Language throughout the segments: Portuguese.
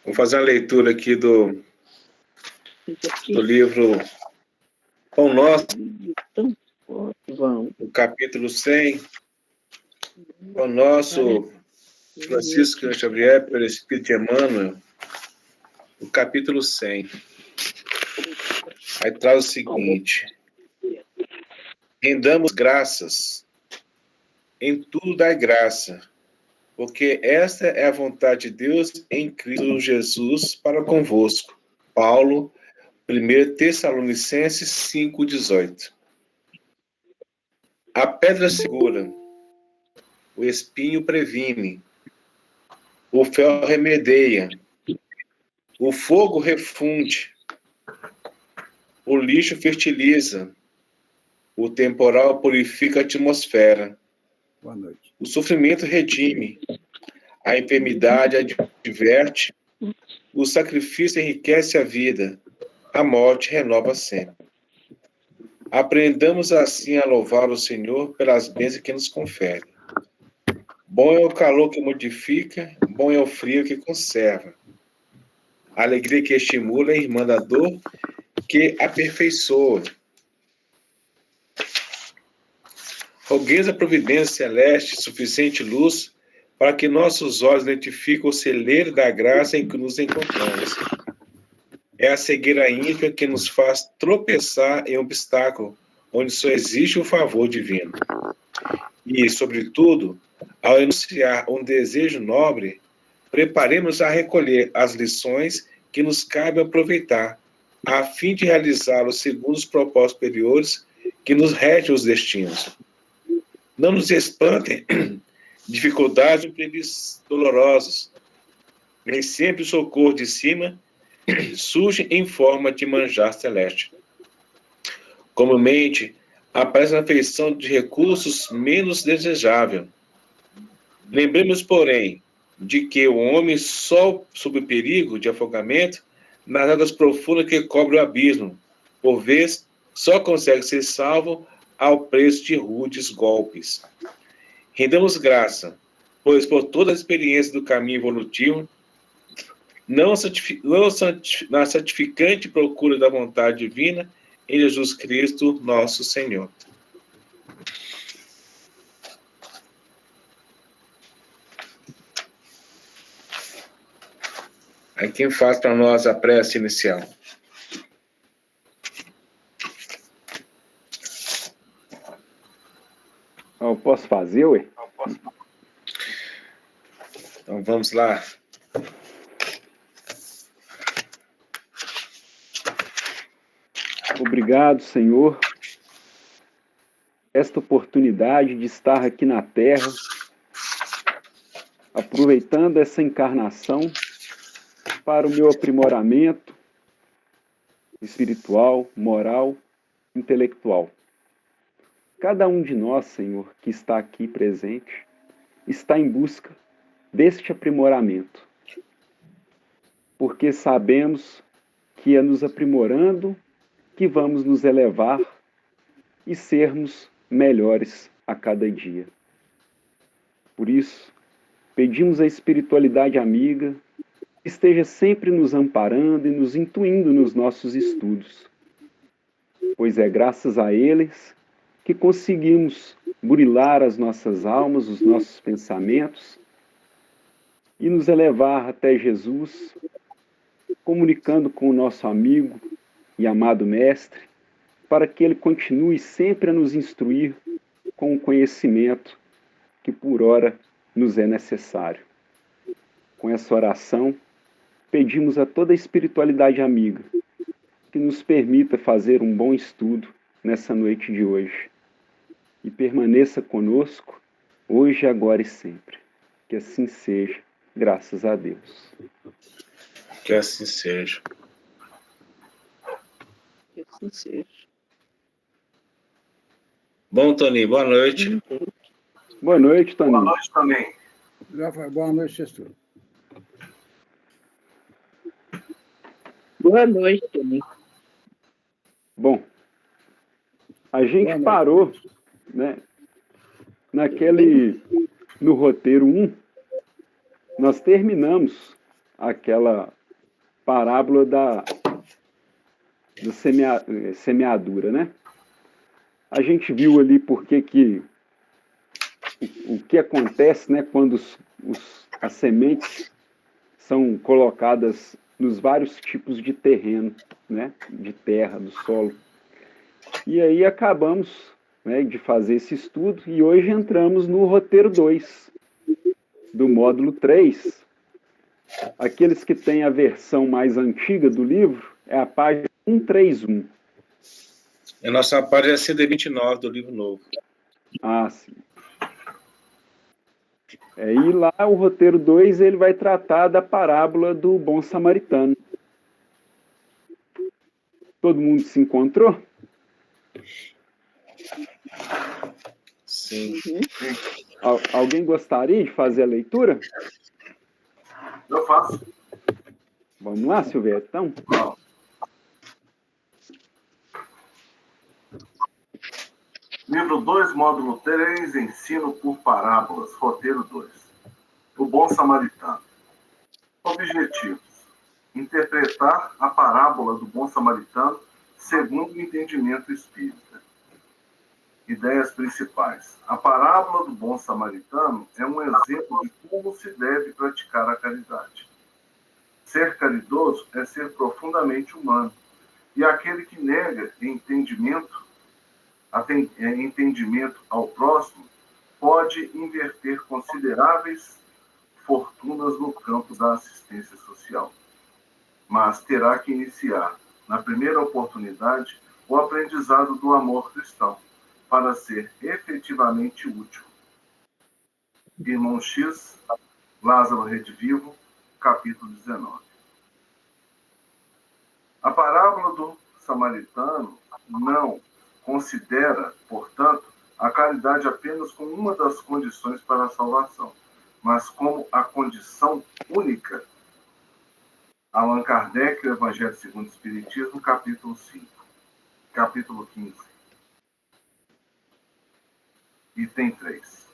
Vou fazer a leitura aqui do livro Pão Nosso, o capítulo 100. Pão Nosso, Francisco Xavier, pelo Espírito de Emmanuel, o capítulo 100. Aí traz o seguinte: rendamos graças, em tudo dai graça, porque esta é a vontade de Deus em Cristo Jesus para convosco. Paulo, 1 Tessalonicenses 5,18. A pedra segura, o espinho previne, o fel remedeia, o fogo refunde, o lixo fertiliza, o temporal purifica a atmosfera, Boa noite. O sofrimento redime, a enfermidade adverte, o sacrifício enriquece a vida, a morte renova sempre. Aprendamos assim a louvar o Senhor pelas bênçãos que nos confere. Bom é o calor que modifica, bom é o frio que conserva. A alegria que estimula, a irmã da dor que aperfeiçoa. Rogueis a providência celeste, suficiente luz, para que nossos olhos identifiquem o celeiro da graça em que nos encontramos. É a cegueira ínfima que nos faz tropeçar em um obstáculo, onde só existe o favor divino. E, sobretudo, ao enunciar um desejo nobre, preparemos a recolher as lições que nos cabe aproveitar, a fim de realizá-los segundo os propósitos superiores que nos regem os destinos. Não nos espantem dificuldades e imprevistos dolorosos. Nem sempre o socorro de cima surge em forma de manjar celeste. Comumente, aparece na feição de recursos menos desejável. Lembremos, porém, de que o homem só sob perigo de afogamento nas águas profundas que cobrem o abismo, por vez, só consegue ser salvo ao preço de rudes golpes. Rendamos graça, pois por toda a experiência do caminho evolutivo, na santificante procura da vontade divina, em Jesus Cristo, nosso Senhor. Aí quem faz para nós a prece inicial? Eu posso fazer, ué? Então vamos lá. Obrigado, Senhor, esta oportunidade de estar aqui na Terra, aproveitando essa encarnação para o meu aprimoramento espiritual, moral, intelectual. Cada um de nós, Senhor, que está aqui presente, está em busca deste aprimoramento, porque sabemos que é nos aprimorando que vamos nos elevar e sermos melhores a cada dia. Por isso, pedimos à espiritualidade amiga que esteja sempre nos amparando e nos intuindo nos nossos estudos, pois é graças a eles que conseguimos burilar as nossas almas, os nossos pensamentos e nos elevar até Jesus, comunicando com o nosso amigo e amado Mestre, para que ele continue sempre a nos instruir com o conhecimento que por ora nos é necessário. Com essa oração, pedimos a toda a espiritualidade amiga que nos permita fazer um bom estudo nessa noite de hoje e permaneça conosco hoje, agora e sempre. Que assim seja, graças a Deus. Que assim seja. Que assim seja. Bom, Toninho, boa noite. Boa noite, Toninho. Boa noite também. Boa noite, gestor. Boa noite, Toninho. Bom, a gente parou, né, no roteiro 1, nós terminamos aquela parábola da semeadura, né? A gente viu ali o que acontece, né, quando as sementes são colocadas nos vários tipos de terreno, né, de terra, do solo. E aí acabamos, né, de fazer esse estudo e hoje entramos no roteiro 2 do módulo 3. Aqueles que têm a versão mais antiga do livro é a página 131. A nossa página é a CD29 do livro novo. Ah, sim. E lá o roteiro 2 ele vai tratar da parábola do bom samaritano. Todo mundo se encontrou? Sim. Alguém gostaria de fazer a leitura? Eu faço. Vamos lá, Silvério, então? Livro 2, módulo 3, ensino por parábolas, roteiro 2. O bom samaritano. Objetivos. Interpretar a parábola do bom samaritano segundo o entendimento espírita. Ideias principais. A parábola do bom samaritano é um exemplo de como se deve praticar a caridade. Ser caridoso é ser profundamente humano. E aquele que nega entendimento ao próximo pode inverter consideráveis fortunas no campo da assistência social. Mas terá que iniciar, na primeira oportunidade, o aprendizado do amor cristão, para ser efetivamente útil. Irmão X, Lázaro Redivivo, capítulo 19. A parábola do samaritano não considera, portanto, a caridade apenas como uma das condições para a salvação, mas como a condição única. Allan Kardec, Evangelho segundo o Espiritismo, capítulo 5, capítulo 15, item 3.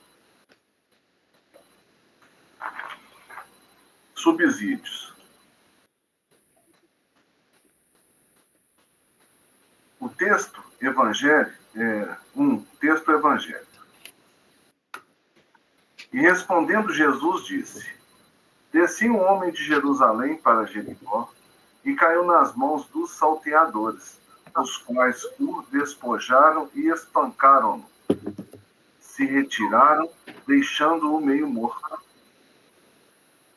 Subsídios. O texto evangélico é um texto evangélico. E respondendo Jesus disse: Descia um homem de Jerusalém para Jericó e caiu nas mãos dos salteadores, os quais o despojaram e espancaram-no. Se retiraram, deixando-o meio morto.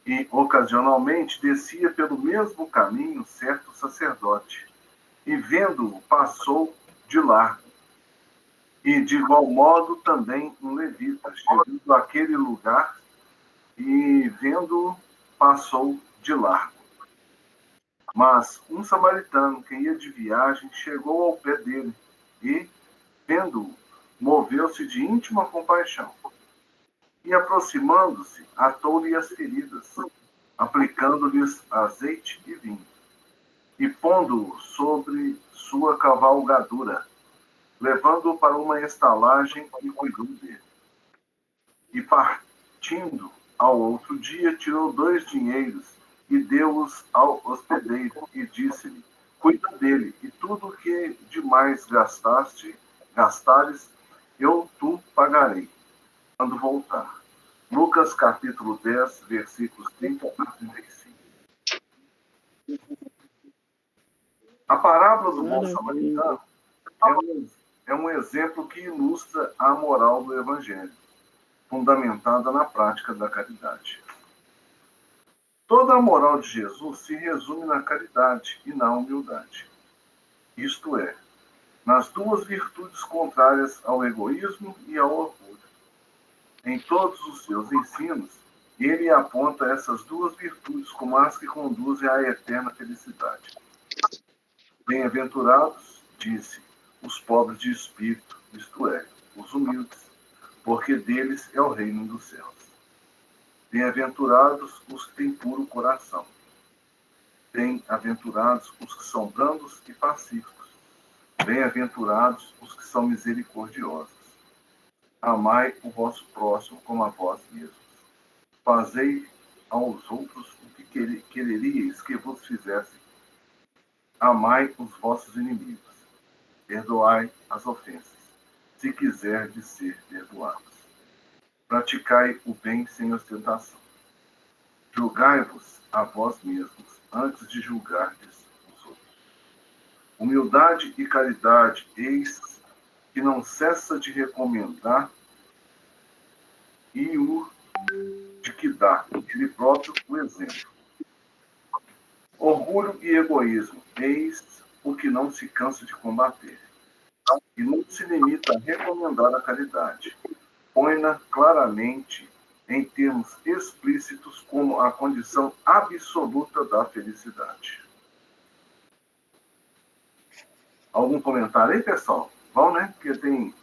E, ocasionalmente, descia pelo mesmo caminho certo sacerdote, e vendo-o, passou de largo. E, de igual modo, também um levita, chegando àquele lugar, e vendo-o, passou de largo. Mas um samaritano que ia de viagem chegou ao pé dele e, vendo-o, moveu-se de íntima compaixão. E, aproximando-se, atou-lhe as feridas, aplicando-lhes azeite e vinho, e pondo-o sobre sua cavalgadura, levando-o para uma estalagem e cuidou dele. E partindo ao outro dia, tirou 2 dinheiros e deu-os ao hospedeiro e disse-lhe: Cuida dele, e tudo o que demais gastares, eu tu pagarei, quando voltar. Lucas capítulo 10, versículos 30 a 35. A parábola do bom samaritano é um exemplo que ilustra a moral do Evangelho, fundamentada na prática da caridade. Toda a moral de Jesus se resume na caridade e na humildade. Isto é, nas duas virtudes contrárias ao egoísmo e ao orgulho. Em todos os seus ensinos, ele aponta essas duas virtudes como as que conduzem à eterna felicidade. Bem-aventurados, disse, os pobres de espírito, isto é, os humildes, porque deles é o reino dos céus. Bem-aventurados os que têm puro coração. Bem-aventurados os que são brandos e pacíficos. Bem-aventurados os que são misericordiosos. Amai o vosso próximo como a vós mesmos. Fazei aos outros o que quereríeis que vos fizessem. Amai os vossos inimigos. Perdoai as ofensas, se quiserdes ser perdoados. Praticai o bem sem ostentação. Julgai-vos a vós mesmos antes de julgardes os outros. Humildade e caridade, eis que não cessa de recomendar e o de que dá, ele próprio, o exemplo. Orgulho e egoísmo, eis o que não se cansa de combater. E não se limita a recomendar a caridade. Põe-na claramente em termos explícitos como a condição absoluta da felicidade. Algum comentário aí, pessoal? Bom, né? Porque tem...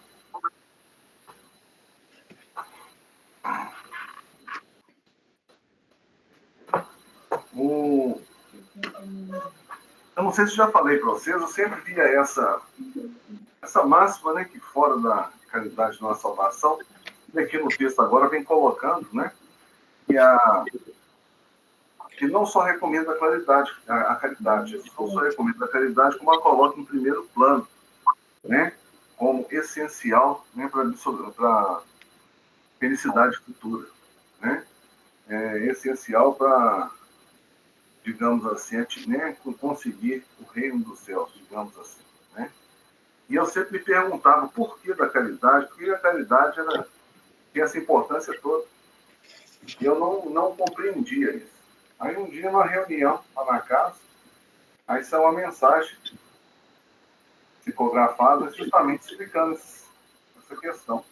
Eu não sei se já falei para vocês, eu sempre via essa máxima, né, que fora da caridade não há salvação, e aqui no texto agora vem colocando, né, que não só recomenda a caridade, não só recomenda a caridade, como a coloca em primeiro plano, né, como essencial, né, para felicidade futura, né, essencial para, digamos assim, né, conseguir o reino dos céus, digamos assim, né. E eu sempre me perguntava por que da caridade, porque a caridade tem essa importância toda. E eu não compreendia isso. Aí um dia, numa reunião lá na casa, aí saiu uma mensagem psicografada justamente explicando essa questão.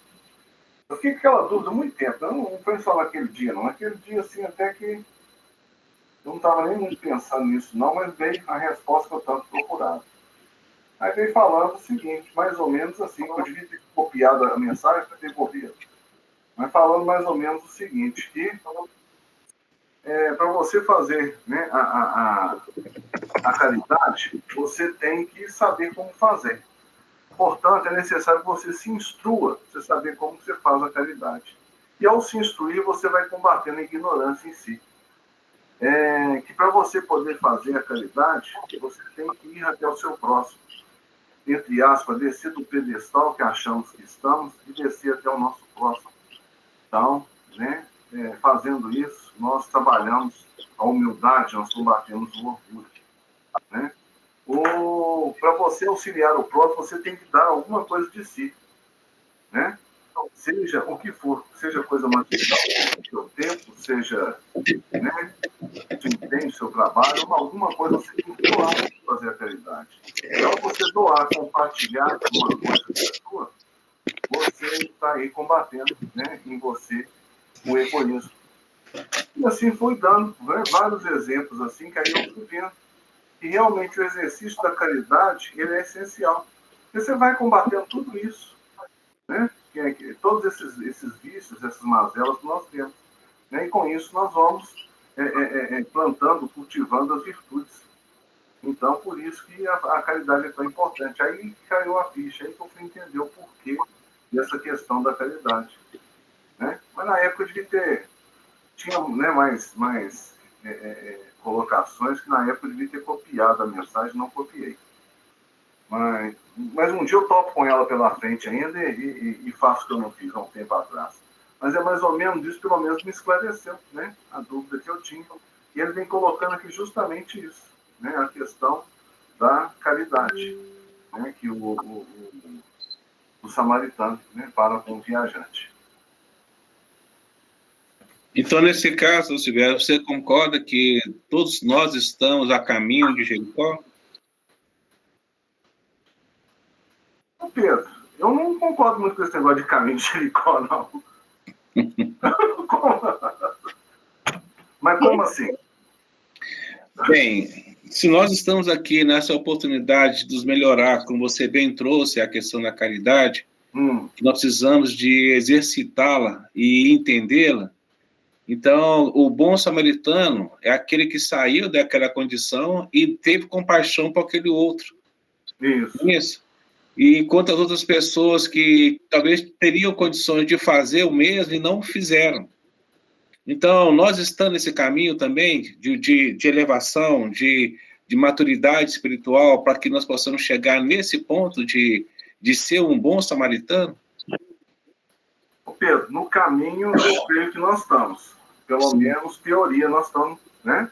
Eu fiquei com aquela dúvida há muito tempo. Não foi só naquele dia, não. Naquele dia, assim, até que eu não estava nem muito pensando nisso, não, mas veio a resposta que eu tanto procurava. Aí veio falando o seguinte, mais ou menos assim, eu devia ter copiado a mensagem para ter copiado. Mas falando mais ou menos o seguinte, que para você fazer, né, a caridade, você tem que saber como fazer. Portanto, é necessário que você se instrua, você saber como você faz a caridade. E ao se instruir, você vai combatendo a ignorância em si. Que para você poder fazer a caridade, você tem que ir até o seu próximo. Entre aspas, descer do pedestal que achamos que estamos e descer até o nosso próximo. Então, né, fazendo isso, nós trabalhamos a humildade, nós combatemos o orgulho. Né? Para você auxiliar o próximo, você tem que dar alguma coisa de si. Né? Seja o que for, seja coisa material, seu tempo, seja, né, o seu trabalho, alguma coisa você tem que doar para fazer a caridade. Então, você doar, compartilhar uma coisa que é sua, você está aí combatendo, né, em você o egoísmo. E assim foi dando, né, vários exemplos assim, que aí eu fui vendo que realmente o exercício da caridade ele é essencial. Porque você vai combatendo tudo isso, né? Todos esses vícios, essas mazelas que nós temos. Né? E com isso nós vamos plantando, cultivando as virtudes. Então, por isso que a caridade é tão importante. Aí caiu a ficha, aí que eu fui entender o porquê dessa questão da caridade. Né? Mas na época tinha, né, mais colocações que na época eu devia ter copiado a mensagem, não copiei. Mas um dia eu topo com ela pela frente ainda e faço o que eu não fiz há um tempo atrás. Mas é mais ou menos isso, pelo menos me esclareceu, né, a dúvida que eu tinha. E ele vem colocando aqui justamente isso, né, a questão da caridade, né, que o samaritano, né, fala com o viajante. Então, nesse caso, Silvério, você concorda que todos nós estamos a caminho de Jericó? Pedro, eu não concordo muito com esse negócio de caminho de Jericó, não. Mas como assim? Bem, se nós estamos aqui nessa oportunidade de nos melhorar, como você bem trouxe a questão da caridade, nós precisamos de exercitá-la e entendê-la. Então, o bom samaritano é aquele que saiu daquela condição e teve compaixão por aquele outro. Isso. E quantas outras pessoas que talvez teriam condições de fazer o mesmo e não fizeram. Então, nós estamos nesse caminho também de elevação, de maturidade espiritual, para que nós possamos chegar nesse ponto de ser um bom samaritano? Pedro, no caminho eu creio que nós estamos. Pelo menos teoria nós estamos, né,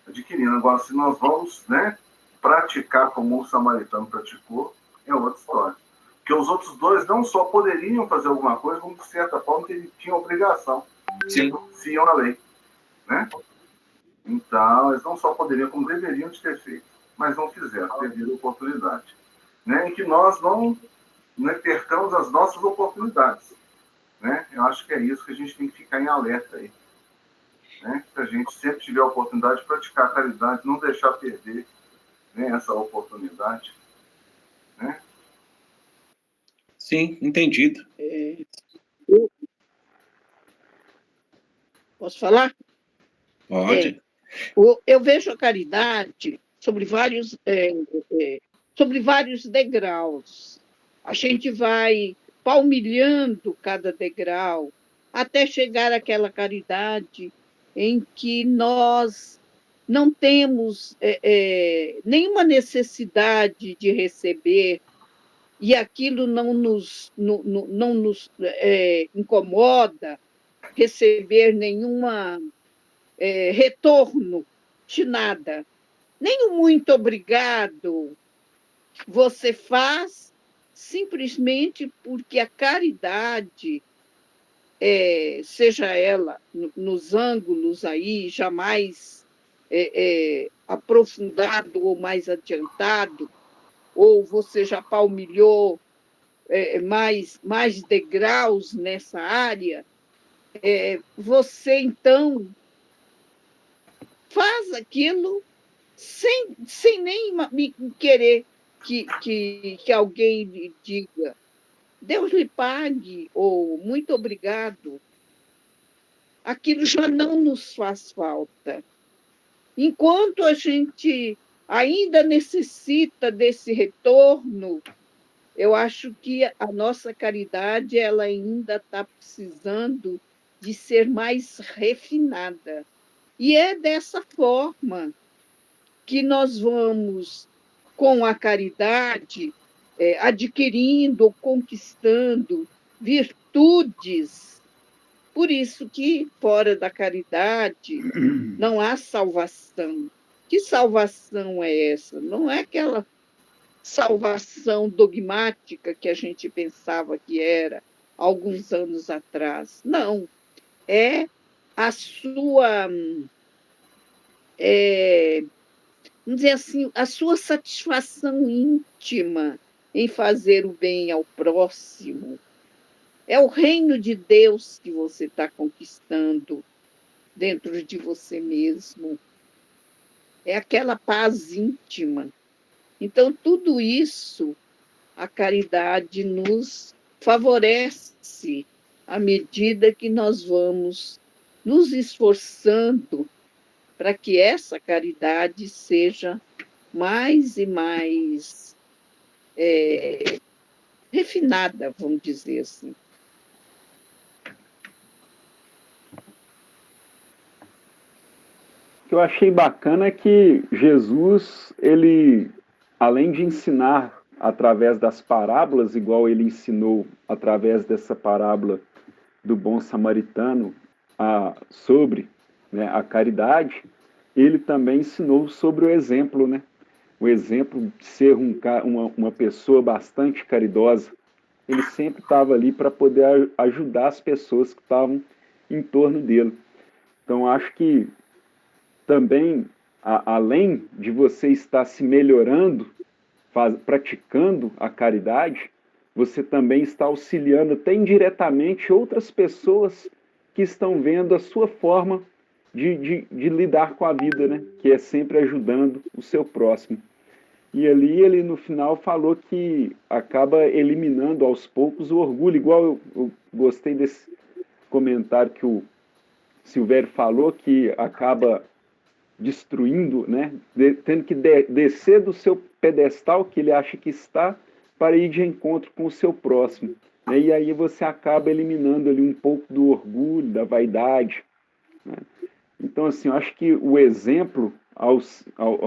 adquirindo. Agora, se nós vamos, né, praticar como o samaritano praticou, é outra história. Porque os outros dois não só poderiam fazer alguma coisa, como, de certa forma, eles tinham obrigação. Sim. Conheciam a lei, né? Então, eles não só poderiam, como deveriam ter feito, mas não fizeram, perderam a oportunidade. Né? Em que nós não, né, percamos as nossas oportunidades. Né? Eu acho que é isso que a gente tem que ficar em alerta aí. Né? Que a gente sempre tiver a oportunidade de praticar a caridade, não deixar perder, né, essa oportunidade. Né? Sim, entendido. Posso falar? Pode. Eu vejo a caridade sobre vários degraus. A gente vai palmilhando cada degrau até chegar àquela caridade em que nós não temos nenhuma necessidade de receber e aquilo não nos incomoda, receber nenhuma retorno de nada. Nem um muito obrigado você faz simplesmente porque a caridade, seja ela nos ângulos aí, jamais aprofundado ou mais adiantado, ou você já palmilhou mais degraus nessa área, você, então, faz aquilo sem nem querer que alguém lhe diga Deus lhe pague, ou muito obrigado. Aquilo já não nos faz falta. Enquanto a gente ainda necessita desse retorno, eu acho que a nossa caridade ela ainda está precisando de ser mais refinada. E é dessa forma que nós vamos, com a caridade, adquirindo ou conquistando virtudes. Por isso que, fora da caridade, não há salvação. Que salvação é essa? Não é aquela salvação dogmática que a gente pensava que era alguns anos atrás. Não. É a sua, vamos dizer assim, a sua satisfação íntima em fazer o bem ao próximo. É o reino de Deus que você está conquistando dentro de você mesmo. É aquela paz íntima. Então, tudo isso, a caridade nos favorece à medida que nós vamos nos esforçando para que essa caridade seja mais e mais refinada, vamos dizer assim. O que eu achei bacana é que Jesus, ele, além de ensinar através das parábolas, igual ele ensinou através dessa parábola do bom samaritano sobre, né, a caridade, ele também ensinou sobre o exemplo, né? O exemplo de ser uma pessoa bastante caridosa. Ele sempre estava ali para poder ajudar as pessoas que estavam em torno dele. Então, acho que também, além de você estar se melhorando, praticando a caridade, você também está auxiliando até indiretamente outras pessoas que estão vendo a sua forma de lidar com a vida, né? Que é sempre ajudando o seu próximo. E ali ele no final falou que acaba eliminando aos poucos o orgulho, igual eu gostei desse comentário que o Silvério falou, que acaba destruindo, né? Tendo que descer do seu pedestal que ele acha que está para ir de encontro com o seu próximo. Né? E aí você acaba eliminando ali um pouco do orgulho, da vaidade, né? Então, assim, eu acho que o exemplo, ao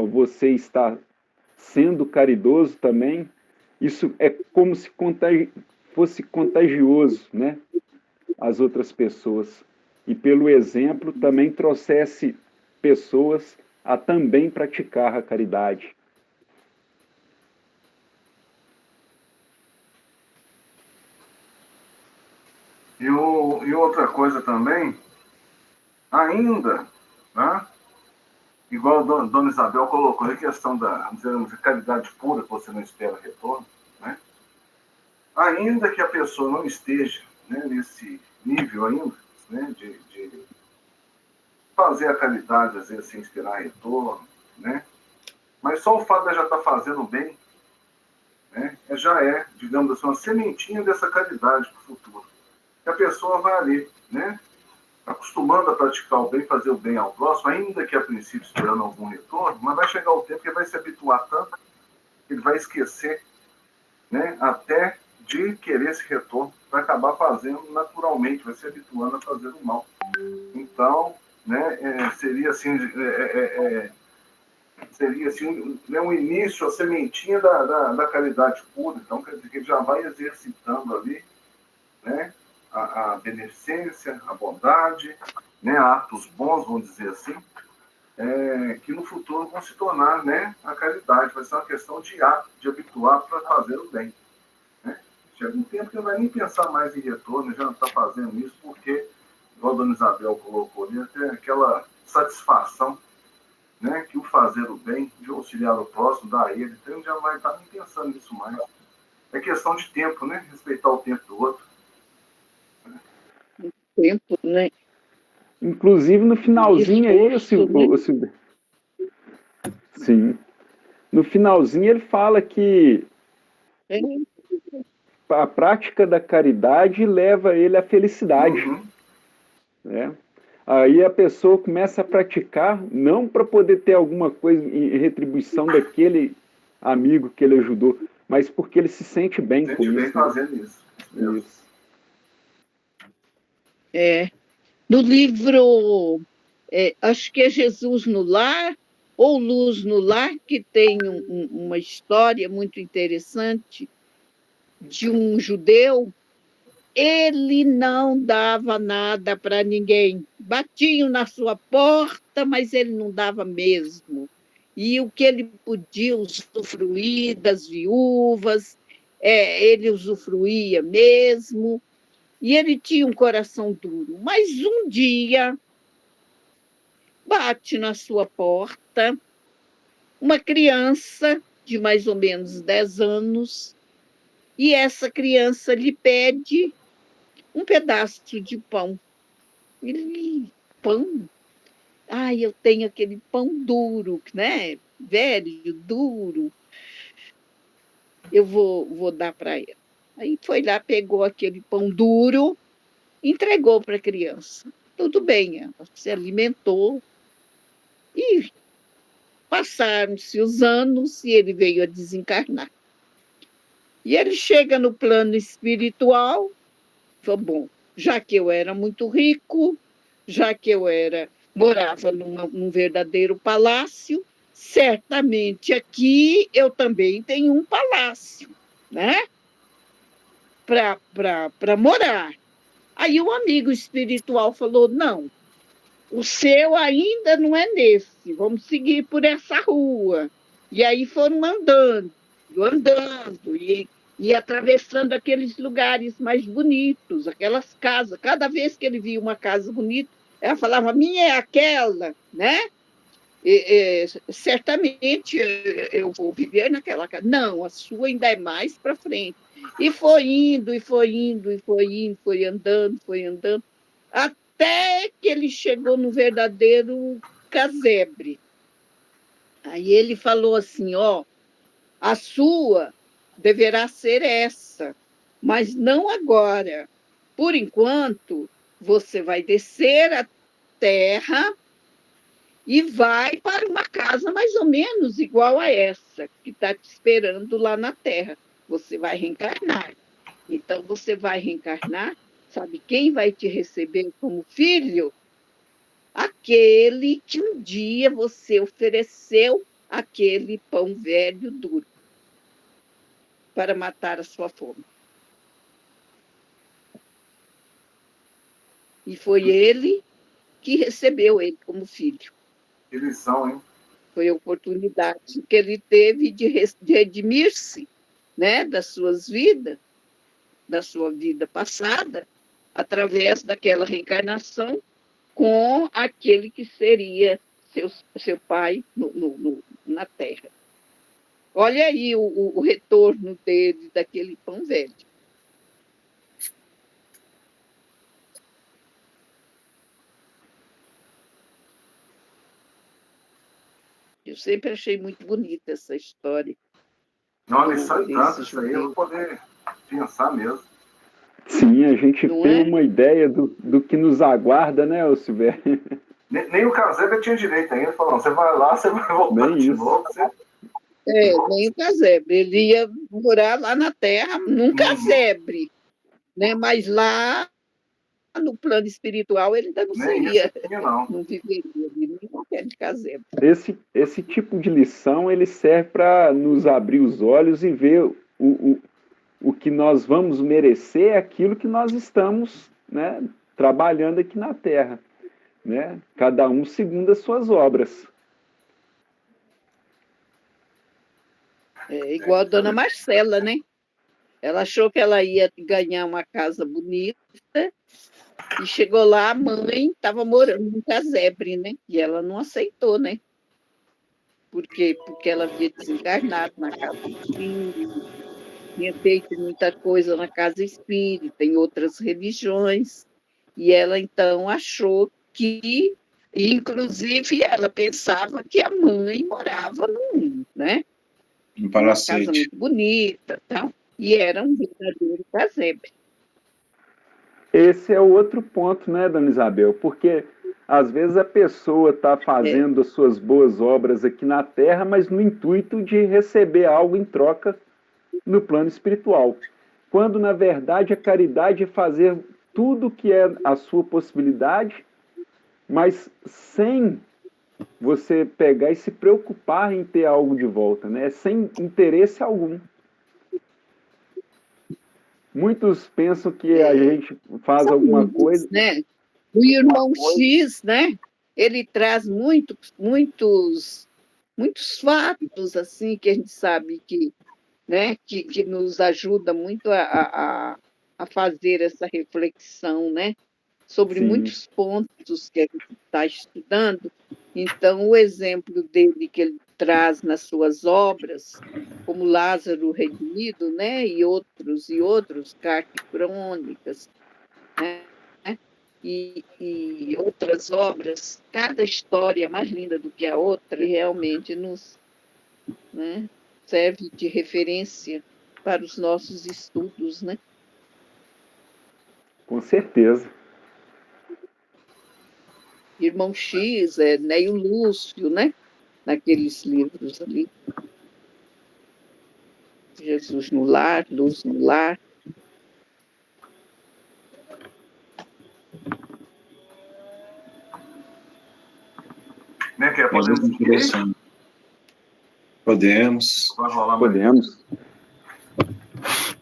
você estar sendo caridoso também, isso é como se fosse contagioso, né? As outras pessoas. E pelo exemplo também trouxesse pessoas a também praticar a caridade. E outra coisa também, ainda, né? Igual a Dona Isabel colocou, a questão da caridade pura, que você não espera retorno, né? Ainda que a pessoa não esteja, né, nesse nível ainda, né, de fazer a caridade, às vezes, sem esperar retorno, né? Mas só o fato de já estar fazendo bem, né, já é, digamos assim, uma sementinha dessa caridade para o futuro. Que a pessoa vai ali, né, acostumando a praticar o bem, fazer o bem ao próximo, ainda que a princípio esperando algum retorno, mas vai chegar o tempo que ele vai se habituar tanto, que ele vai esquecer, né, até de querer esse retorno, vai acabar fazendo naturalmente, vai se habituando a fazer o mal. Então, né, seria assim, né, um início, a sementinha da caridade pura. Então, quer dizer que ele já vai exercitando ali, né, a beneficência, a bondade, né, atos bons, vamos dizer assim, que no futuro vão se tornar, né, a caridade. Vai ser uma questão de hábito, de habituar para fazer o bem. Né? Chega um tempo que não vai nem pensar mais em retorno, já não está fazendo isso, porque, igual a Dona Isabel colocou ali, tem aquela satisfação, né, que o fazer o bem, de auxiliar o próximo, dá a ele, então já vai estar nem pensando nisso mais. É questão de tempo, né? Respeitar o tempo do outro. Tempo, né? Inclusive no finalzinho aí, Esforço, né? sim, no finalzinho ele fala que É, a prática da caridade leva ele à felicidade, Uhum. né? Aí a pessoa começa a praticar não para poder ter alguma coisa em retribuição daquele amigo que ele ajudou, mas porque ele se sente bem com Sente bem isso, né? fazendo isso. Mesmo. Isso. No livro, acho que é Jesus no Lar, ou Luz no Lar, que tem uma história muito interessante de um judeu. Ele não dava nada para ninguém. Batiam na sua porta, mas ele não dava mesmo. E o que ele podia usufruir das viúvas, ele usufruía mesmo. E ele tinha um coração duro. Mas um dia bate na sua porta uma criança de mais ou menos 10 anos, e essa criança lhe pede um pedaço de pão. Ele, pão? Ah, eu tenho aquele pão duro, né? Velho, duro. Eu vou dar para ele. Aí foi lá, pegou aquele pão duro, entregou para a criança. Tudo bem, ela se alimentou e passaram-se os anos e ele veio a desencarnar. E ele chega no plano espiritual, falou, bom, já que eu era muito rico, já que morava num verdadeiro palácio, certamente aqui eu também tenho um palácio, né? Para morar. Aí o amigo espiritual falou, não, o seu ainda não é nesse, vamos seguir por essa rua. E aí foram andando, e atravessando aqueles lugares mais bonitos, aquelas casas. Cada vez que ele via uma casa bonita, ela falava, minha é aquela, né? Certamente eu vou viver naquela casa. Não, a sua ainda é mais para frente. E foi indo, e foi indo, e foi indo, foi andando, até que ele chegou no verdadeiro casebre. Aí ele falou assim, ó, a sua deverá ser essa, mas não agora. Por enquanto, você vai descer a terra e vai para uma casa mais ou menos igual a essa, que está te esperando lá na terra. Você vai reencarnar. Então, você vai reencarnar, sabe quem vai te receber como filho? aquele que um dia você ofereceu aquele pão velho duro para matar a sua fome. E foi ele que recebeu ele como filho. Que lição, hein? Foi a oportunidade que ele teve de redimir-se, né, das suas vidas, da sua vida passada, através daquela reencarnação com aquele que seria seu pai na Terra. Olha aí o retorno dele, daquele pão velho. Eu sempre achei muito bonita essa história. Não, lição e tanto, isso aí eu vou poder pensar mesmo. Sim, a gente Não tem é? uma ideia do que nos aguarda, né, Silvério? Nem o casebre tinha direito ainda, falando, você vai lá, você vai voltar Nem de isso. novo. Você... Nem o casebre. Ele ia morar lá na Terra num casebre, né? Mas lá no plano espiritual ele ainda não Nem seria, isso tinha, não. não viveria ali, nem qualquer casebre. Esse tipo de lição ele serve para nos abrir os olhos e ver o que nós vamos merecer, é aquilo que nós estamos, né, trabalhando aqui na Terra, né? Cada um segundo as suas obras. É igual a dona Marcela, né? Ela achou que ela ia ganhar uma casa bonita e chegou lá, a mãe estava morando num casebre, né? E ela não aceitou, né? Por quê? Porque ela havia desencarnado na casa espírita, tinha feito muita coisa na casa espírita, em outras religiões, e ela então achou que, inclusive, ela pensava que a mãe morava né? No Uma casa palacete. muito bonita, tal, e era um verdadeiro casebre. Esse é o outro ponto, né, dona Isabel? Porque às vezes a pessoa está fazendo as suas boas obras aqui na Terra, mas no intuito de receber algo em troca no plano espiritual. Quando, na verdade, a caridade é fazer tudo que é a sua possibilidade, mas sem você pegar e se preocupar em ter algo de volta, né? Sem interesse algum. Muitos pensam que a gente faz alguma coisa... Né? O irmão X, né? Ele traz muitos fatos assim que a gente sabe que, né? Que nos ajuda muito a fazer essa reflexão, né? Sobre Sim. muitos pontos que a gente está estudando. Então, o exemplo dele que ele traz nas suas obras, como Lázaro Redimido, né? E outros, Carta e Crônicas, né? E outras obras, cada história é mais linda do que a outra, e realmente nos, né, serve de referência para os nossos estudos, né? Com certeza. Irmão X, Neio Lúcio, né? Naqueles livros ali. Jesus no lar, Luz no lar. Como é que é? Podemos seguir? Podemos. Vai rolar mais. Podemos.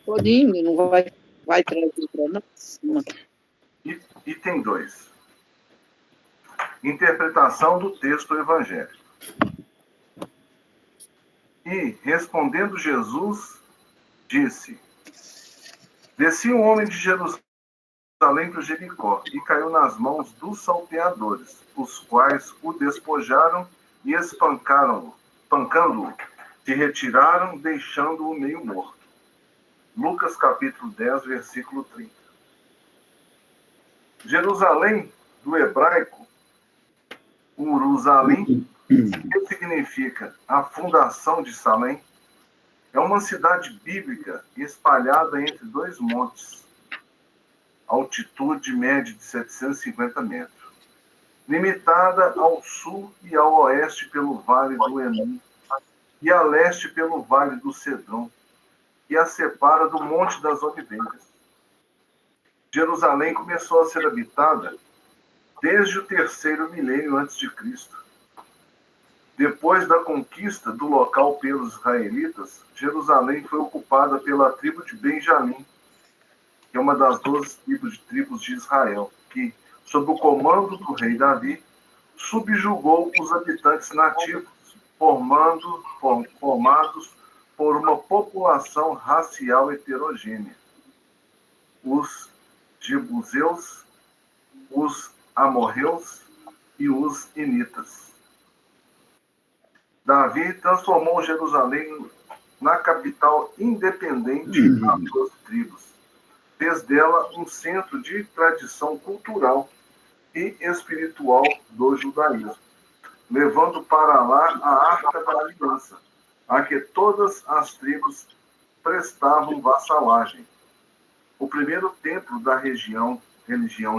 Toninho não vai trazer para nós. Item 2. Interpretação do texto evangélico. E, respondendo Jesus, disse: Descia um homem de Jerusalém para Jericó e caiu nas mãos dos salteadores, os quais o despojaram e espancando-o, se retiraram, deixando-o meio morto. Lucas capítulo 10, versículo 30. Jerusalém, do hebraico, Uruzalim, que significa a fundação de Salém, é uma cidade bíblica espalhada entre dois montes, altitude média de 750 metros, limitada ao sul e ao oeste pelo Vale do Enom e a leste pelo Vale do Cedron, que a separa do Monte das Oliveiras. Jerusalém começou a ser habitada desde o 3º milênio antes de Cristo. Depois da conquista do local pelos israelitas, Jerusalém foi ocupada pela tribo de Benjamim, que é uma das 12 tribos de Israel, que, sob o comando do rei Davi, subjugou os habitantes nativos, formados por uma população racial heterogênea. Os jebuseus, os amorreus e os initas. Davi transformou Jerusalém na capital independente das 12 tribos. Fez dela um centro de tradição cultural e espiritual do judaísmo, levando para lá a Arca da Aliança, a que todas as tribos prestavam vassalagem. O primeiro templo da religião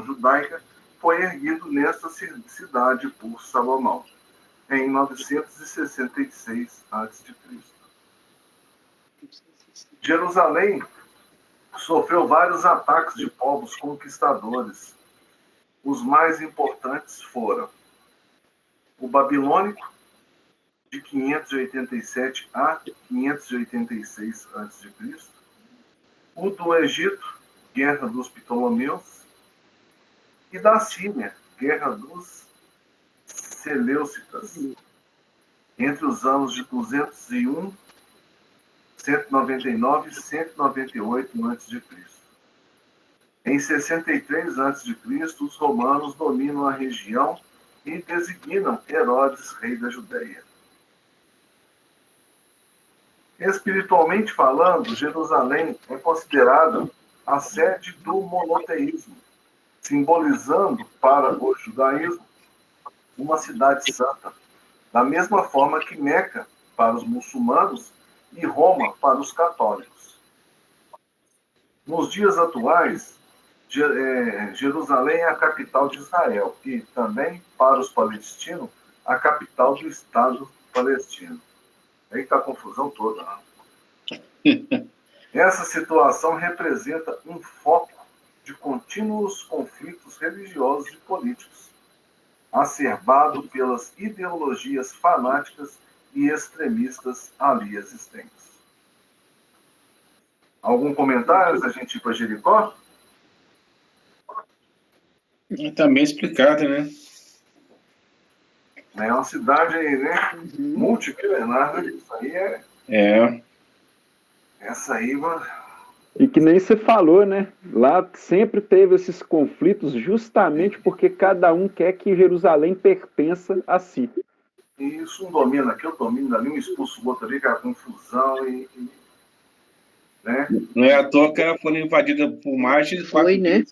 judaica foi erguido nesta cidade por Salomão, em 966 a.C. Jerusalém sofreu vários ataques de povos conquistadores. Os mais importantes foram o babilônico, de 587 a 586 a.C., o do Egito, Guerra dos Ptolomeus, e da Síria, Guerra dos Seleucidas, entre os anos de 201, 199 e 198 a.C. Em 63 a.C., os romanos dominam a região e designam Herodes, rei da Judéia. Espiritualmente falando, Jerusalém é considerada a sede do monoteísmo, simbolizando para o judaísmo uma cidade santa, da mesma forma que Meca para os muçulmanos e Roma para os católicos. Nos dias atuais, Jerusalém é a capital de Israel e também, para os palestinos, a capital do Estado palestino. Aí está a confusão toda. Né? Essa situação representa um foco de contínuos conflitos religiosos e políticos, acerbado pelas ideologias fanáticas e extremistas ali existentes. Algum comentário da gente ir para Jericó? Está bem explicado, né? É uma cidade aí, né? Multimilenar, né? Isso aí É. Essa aí, mano. E que nem você falou, né? Lá sempre teve esses conflitos justamente porque cada um quer que Jerusalém pertença a si. E isso um domina aqui, eu domino ali, um expulso o outro ali, que é a confusão né? Não é à toa que ela foi invadida por mais de 4 Foi, né?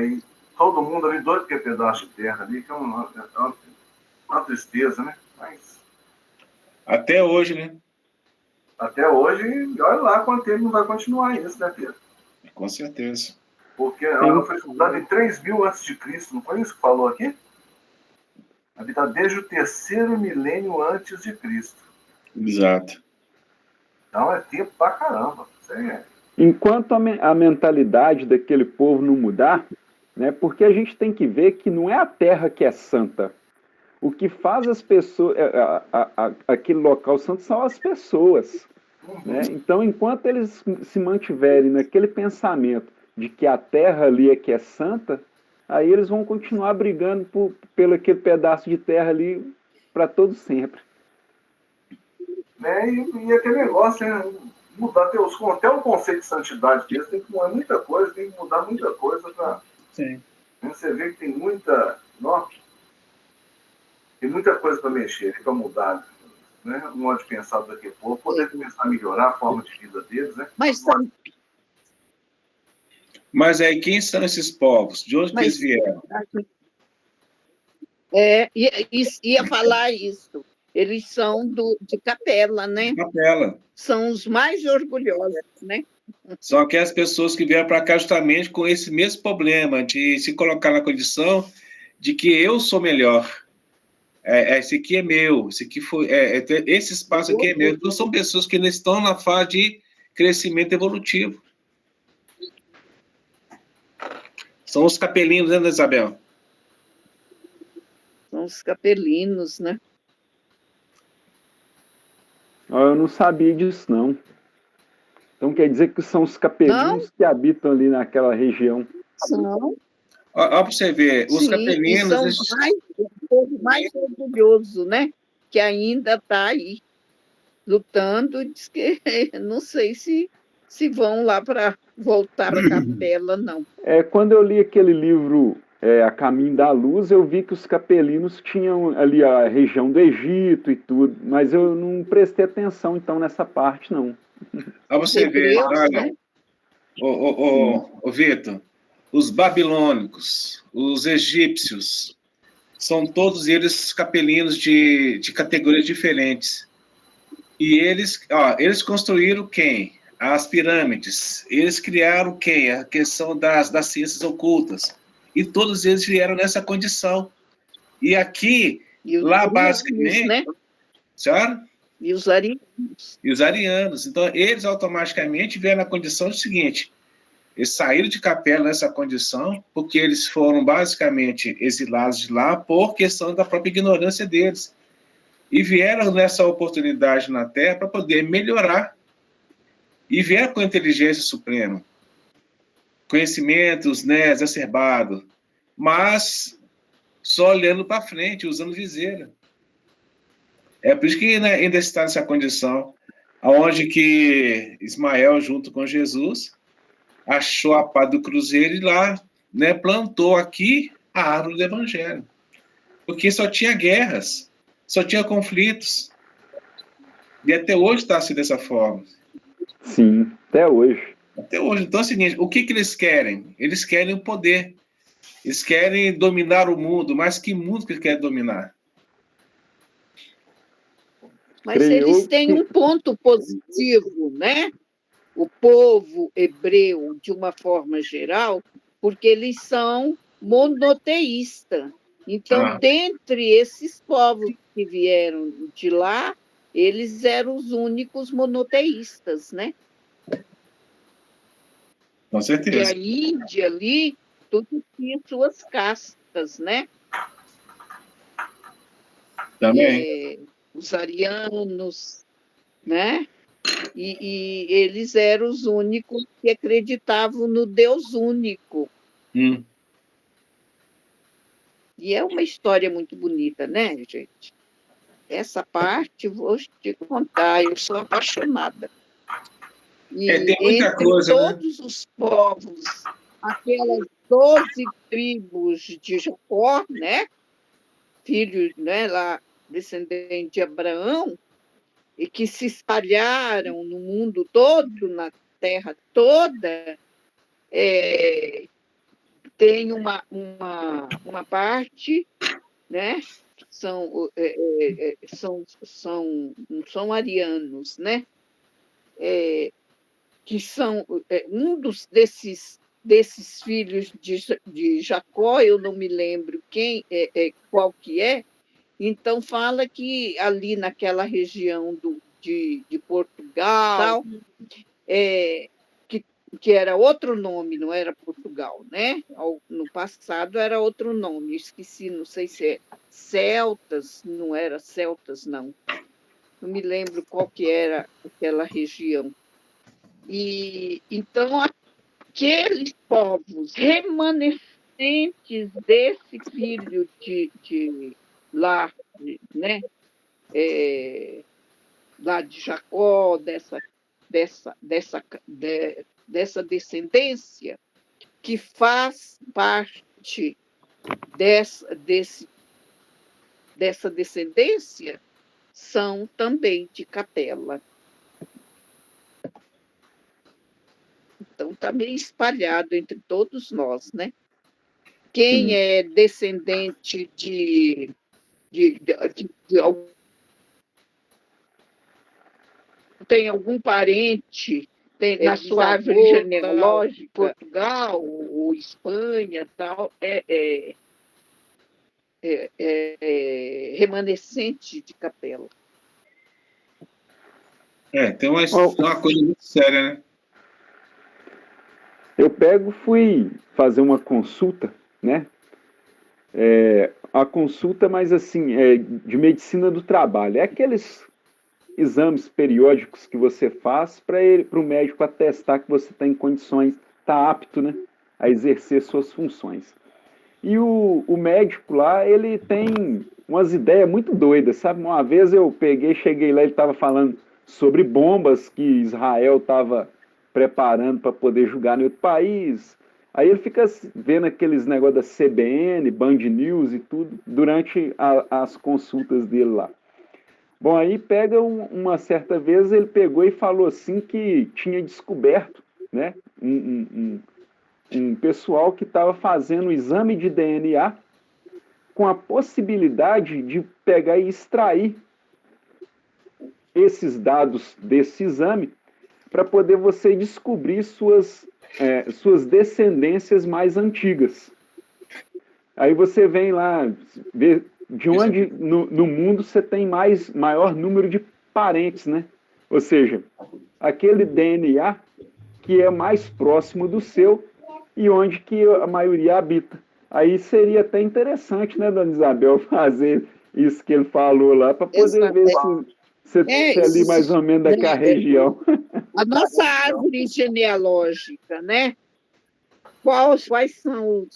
E todo mundo ali doido que é pedaço de terra ali, que é uma tristeza, né? Mas até hoje, né? até hoje, olha lá quanto tempo não vai continuar isso, né, Pedro? Com certeza. Porque ela foi fundada em 3000 a.C., não foi isso que falou aqui? Habitada desde o 3º milênio antes de Cristo. Exato. Então é tempo pra caramba. Enquanto a mentalidade daquele povo não mudar, né, porque a gente tem que ver que não é a terra que é santa. O que faz as pessoas, aquele local santo são as pessoas. Né? Então, enquanto eles se mantiverem naquele pensamento de que a terra ali é que é santa, aí eles vão continuar brigando pelo aquele pedaço de terra ali para todo sempre. Né? E aquele negócio, né? Mudar até o conceito de santidade deles, tem que mudar muita coisa, tem que mudar muita coisa para. Sim. Você vê que tem muita. Tem muita coisa para mexer, para mudar, né? O modo de pensar daquele povo, poder começar a melhorar a forma de vida deles, né? Mas aí, quem são esses povos? De onde que eles vieram? Ia falar isso. Eles são de Capela, né? Capela. São os mais orgulhosos, né? São aquelas pessoas que vieram para cá justamente com esse mesmo problema, de se colocar na condição de que eu sou melhor. Esse aqui é meu, esse espaço aqui é meu. Então, são pessoas que ainda estão na fase de crescimento evolutivo. São os capelinos, né, Isabel? São os capelinos, né? Eu não sabia disso, não. Então quer dizer que são os capelinos que habitam ali naquela região. São, Ó, para você ver, os sim, e capelinos... são o povo mais orgulhoso, né? Que ainda está aí lutando, diz que não sei se vão lá para voltar para a capela, não. Quando eu li aquele livro A Caminho da Luz, eu vi que os capelinos tinham ali a região do Egito e tudo, mas eu não prestei atenção, então, nessa parte, não. Para você ver, Hebreus, olha, né? ô, Vitor, os babilônicos, os egípcios, são todos eles capelinos de categorias diferentes. E eles construíram quem? As pirâmides. Eles criaram quem? A questão das ciências ocultas. E todos eles vieram nessa condição. E aqui, E os lá arianos, basicamente... né? Senhora? E os arianos. E os arianos. Então, eles automaticamente vieram na condição seguinte: eles saíram de Capela nessa condição, porque eles foram basicamente exilados de lá por questão da própria ignorância deles. E vieram nessa oportunidade na Terra para poder melhorar. E vieram com inteligência suprema, conhecimentos, né, exacerbados, mas só olhando para frente, usando viseira. É por isso que, né, ainda está nessa condição, onde que Ismael, junto com Jesus, achou a pá do cruzeiro e lá, né, plantou aqui a árvore do evangelho. Porque só tinha guerras, só tinha conflitos. E até hoje está assim dessa forma. Sim, até hoje. Até hoje. Então é o seguinte, o que eles querem? Eles querem o poder. Eles querem dominar o mundo, mas que mundo que eles querem dominar? Mas eles têm um ponto positivo, né? O povo hebreu, de uma forma geral, porque eles são monoteístas. Então, dentre esses povos que vieram de lá, eles eram os únicos monoteístas, né? Com certeza. E a Índia ali, tudo tinha suas castas, né? Também. Os arianos, né? E eles eram os únicos que acreditavam no Deus único. E é uma história muito bonita, né, gente? Essa parte, vou te contar, eu sou apaixonada. E tem muita entre coisa, todos, né, os povos, aquelas 12 tribos de Jacó, né? Filhos, né, lá, descendente de Abraão, e que se espalharam no mundo todo, na terra toda, tem uma parte, né, que não são arianos, né, que são desses filhos de Jacó, eu não me lembro qual que é. Então, fala que ali naquela região de Portugal, que era outro nome, não era Portugal, né? No passado era outro nome, esqueci, não sei se é celtas, não era celtas, não. Não me lembro qual que era aquela região. E então, aqueles povos remanescentes desse filho de lá, né? Lá de Jacó, dessa descendência, que faz parte dessa descendência, são também de Capela. Então, está meio espalhado entre todos nós, né? Quem é descendente tem algum parente na sua árvore genealógica, Portugal ou Espanha, tal, remanescente de Capela. Tem uma coisa muito séria, né? Eu fui fazer uma consulta, né? A consulta, mas assim, de medicina do trabalho. É aqueles exames periódicos que você faz para o médico atestar que você está em condições, está apto, né, a exercer suas funções. E o médico lá, ele tem umas ideias muito doidas, sabe? Uma vez eu cheguei lá, ele estava falando sobre bombas que Israel estava preparando para poder julgar em outro país. Aí ele fica vendo aqueles negócios da CBN, Band News e tudo, durante as consultas dele lá. Bom, aí uma certa vez ele pegou e falou assim que tinha descoberto, né, um pessoal que estava fazendo o exame de DNA com a possibilidade de pegar e extrair esses dados desse exame para poder você descobrir suas descendências mais antigas. Aí você vem lá ver de onde no mundo você tem maior número de parentes, né? Ou seja, aquele DNA que é mais próximo do seu e onde que a maioria habita. Aí seria até interessante, né, dona Isabel, fazer isso que ele falou lá, para poder ver se você é ali mais ou menos daquela região. A nossa árvore genealógica, né? Quais são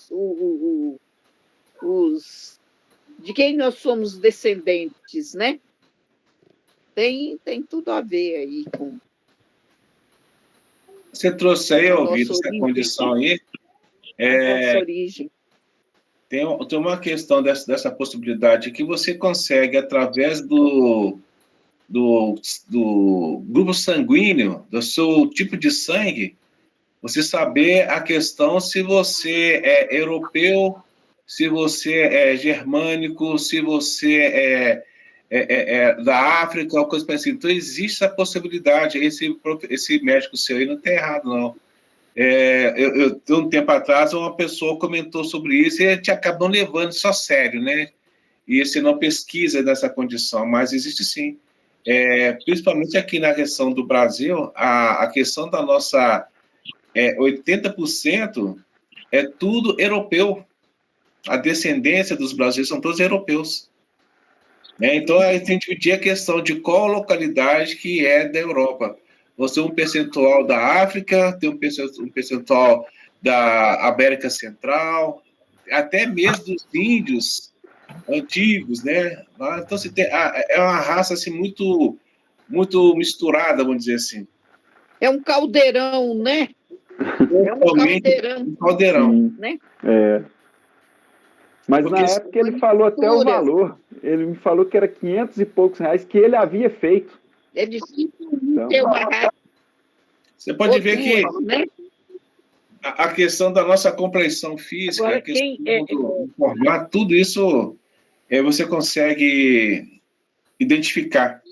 os de quem nós somos descendentes, né? Tem tudo a ver aí com... Você trouxe aí, ouvido, essa condição aí. Nossa origem. Tem uma questão dessa possibilidade que você consegue, através do grupo sanguíneo, do seu tipo de sangue, você saber a questão se você é europeu, se você é germânico, se você é da África, ou coisa parecida. Então, existe a possibilidade. Esse médico seu aí não está errado, não. Um tempo atrás, uma pessoa comentou sobre isso e a gente acaba não levando isso a sério, né? E você não pesquisa dessa condição, mas existe sim. Principalmente aqui na questão do Brasil, a questão da nossa 80% é tudo europeu. A descendência dos brasileiros são todos europeus. Então, a gente tem que dividir a questão de qual localidade que é da Europa. Você tem um percentual da África, tem um percentual da América Central, até mesmo dos índios antigos, né? Então, você tem, é uma raça assim, muito, muito misturada, vamos dizer assim. É um caldeirão, né? É um caldeirão. Um caldeirão. Né? Mas na época ele falou até o valor. Ele me falou que era 500 e poucos reais que ele havia feito. É difícil ter uma raça. Você pode ver que a questão da nossa compreensão física, agora, a questão do formato, tudo isso você consegue identificar.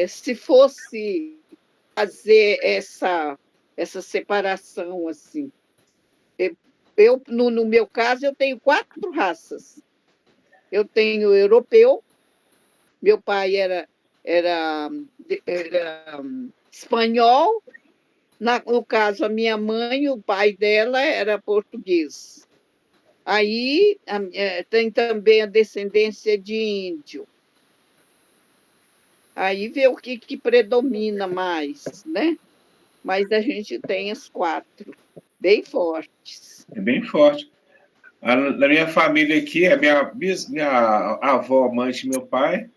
Se fosse fazer essa separação assim, no meu caso, eu tenho 4 raças. Eu tenho europeu, meu pai era espanhol, no caso, a minha mãe, o pai dela era português. Aí tem também a descendência de índio. Aí vê o que predomina mais, né? Mas a gente tem as 4, bem fortes. É bem forte. Na minha família aqui, a minha avó, mãe de meu pai,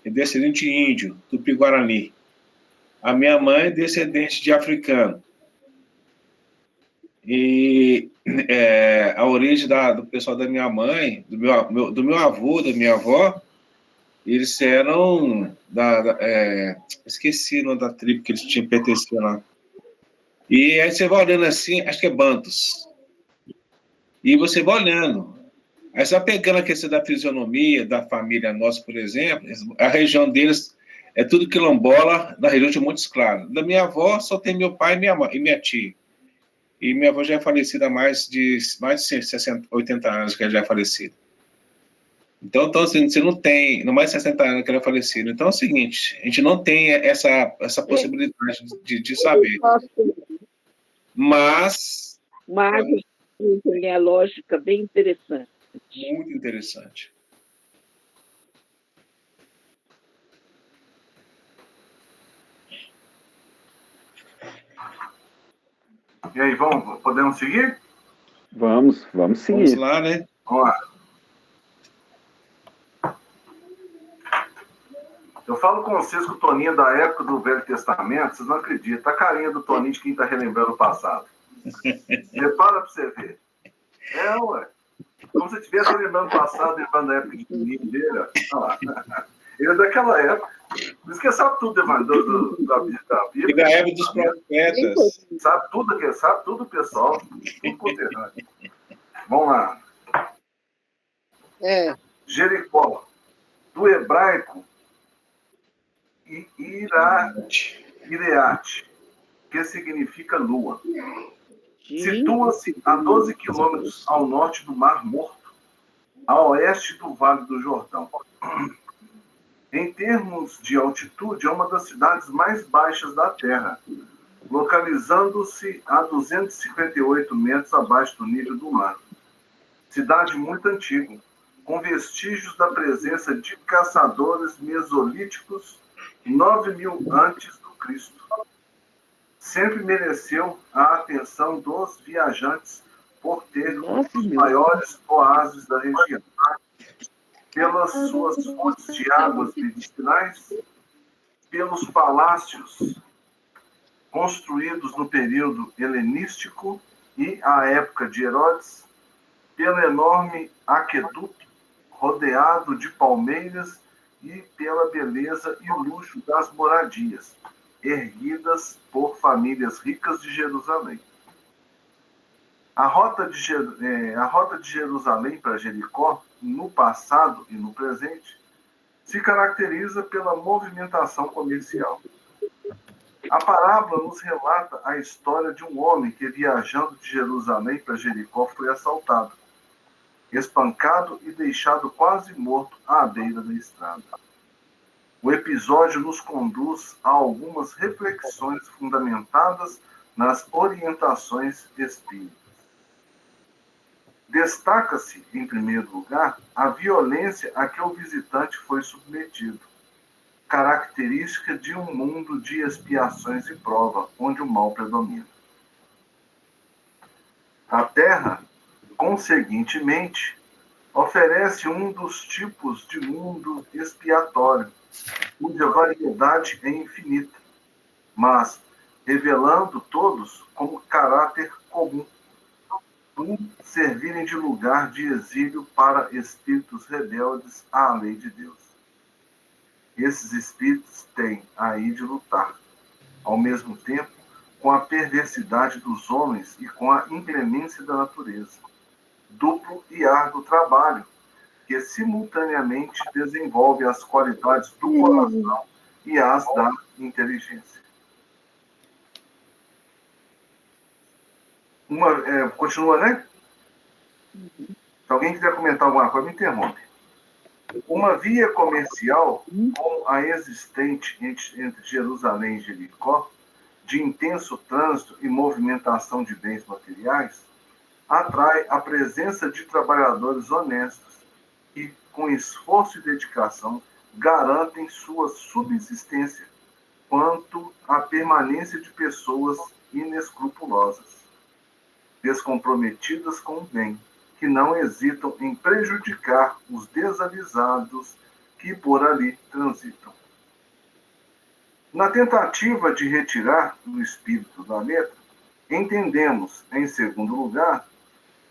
é descendente de índio, Tupi-Guarani. A minha mãe é descendente de africano. E a origem do pessoal da minha mãe, do meu avô, da minha avó, eles eram esqueci o nome da tribo que eles tinham pertencido lá. E aí você vai olhando assim, acho que é Bantus. E você vai olhando. Aí você vai pegando a questão da fisionomia, da família nossa, por exemplo, a região deles é tudo quilombola, da região de Montes Claros. Da minha avó só tem meu pai e minha tia. E minha avó já é falecida há mais de 60, 80 anos que ela já é falecida. Então, assim, você não tem, no mais de 60 anos que ele é falecido. Então é o seguinte, a gente não tem essa possibilidade de saber. Mas Uma árvore genealógica bem interessante. muito interessante. E aí, podemos seguir? Vamos seguir. Vamos lá, né? Vamos lá. Eu falo com vocês que o Toninho da época do Velho Testamento, vocês não acreditam. A carinha do Toninho de quem está relembrando o passado. Repara para você ver. Ué. Como se estivesse lembrando o passado, lembrando a época de menino dele. Olha lá. Ele é daquela época. Por isso que sabe tudo da Bíblia. E da época dos profetas. Sabe tudo, pessoal. Tudo conterrâneo. Vamos lá. Jericó. Do hebraico, Ireate, que significa lua. Situa-se a 12 quilômetros ao norte do Mar Morto, a oeste do Vale do Jordão. Em termos de altitude, é uma das cidades mais baixas da Terra, localizando-se a 258 metros abaixo do nível do mar. Cidade muito antiga, com vestígios da presença de caçadores mesolíticos 9.000 antes do Cristo. Sempre mereceu a atenção dos viajantes por ter um dos maiores oásis da região. Pelas suas fontes de águas medicinais, pelos palácios construídos no período helenístico e à época de Herodes, pelo enorme aqueduto rodeado de palmeiras e pela beleza e luxo das moradias, erguidas por famílias ricas de Jerusalém. A rota de Jerusalém para Jericó, no passado e no presente, se caracteriza pela movimentação comercial. A parábola nos relata a história de um homem que, viajando de Jerusalém para Jericó, foi assaltado, espancado e deixado quase morto à beira da estrada. O episódio nos conduz a algumas reflexões fundamentadas nas orientações espíritas. Destaca-se, em primeiro lugar, a violência a que o visitante foi submetido, característica de um mundo de expiações e prova, onde o mal predomina. A Terra, conseguintemente, oferece um dos tipos de mundo expiatório, cuja variedade é infinita, mas revelando todos como caráter comum, por servirem de lugar de exílio para espíritos rebeldes à lei de Deus. Esses espíritos têm aí de lutar, ao mesmo tempo, com a perversidade dos homens e com a inclemência da natureza. Duplo e árduo trabalho, que simultaneamente desenvolve as qualidades do coração e as da inteligência. Continua, né? Se alguém quiser comentar alguma coisa, me interrompe. Uma via comercial, como a existente entre Jerusalém e Jericó, de intenso trânsito e movimentação de bens materiais, atrai a presença de trabalhadores honestos que, com esforço e dedicação, garantem sua subsistência, quanto à permanência de pessoas inescrupulosas, descomprometidas com o bem, que não hesitam em prejudicar os desavisados que por ali transitam. Na tentativa de retirar o espírito da letra, entendemos, em segundo lugar,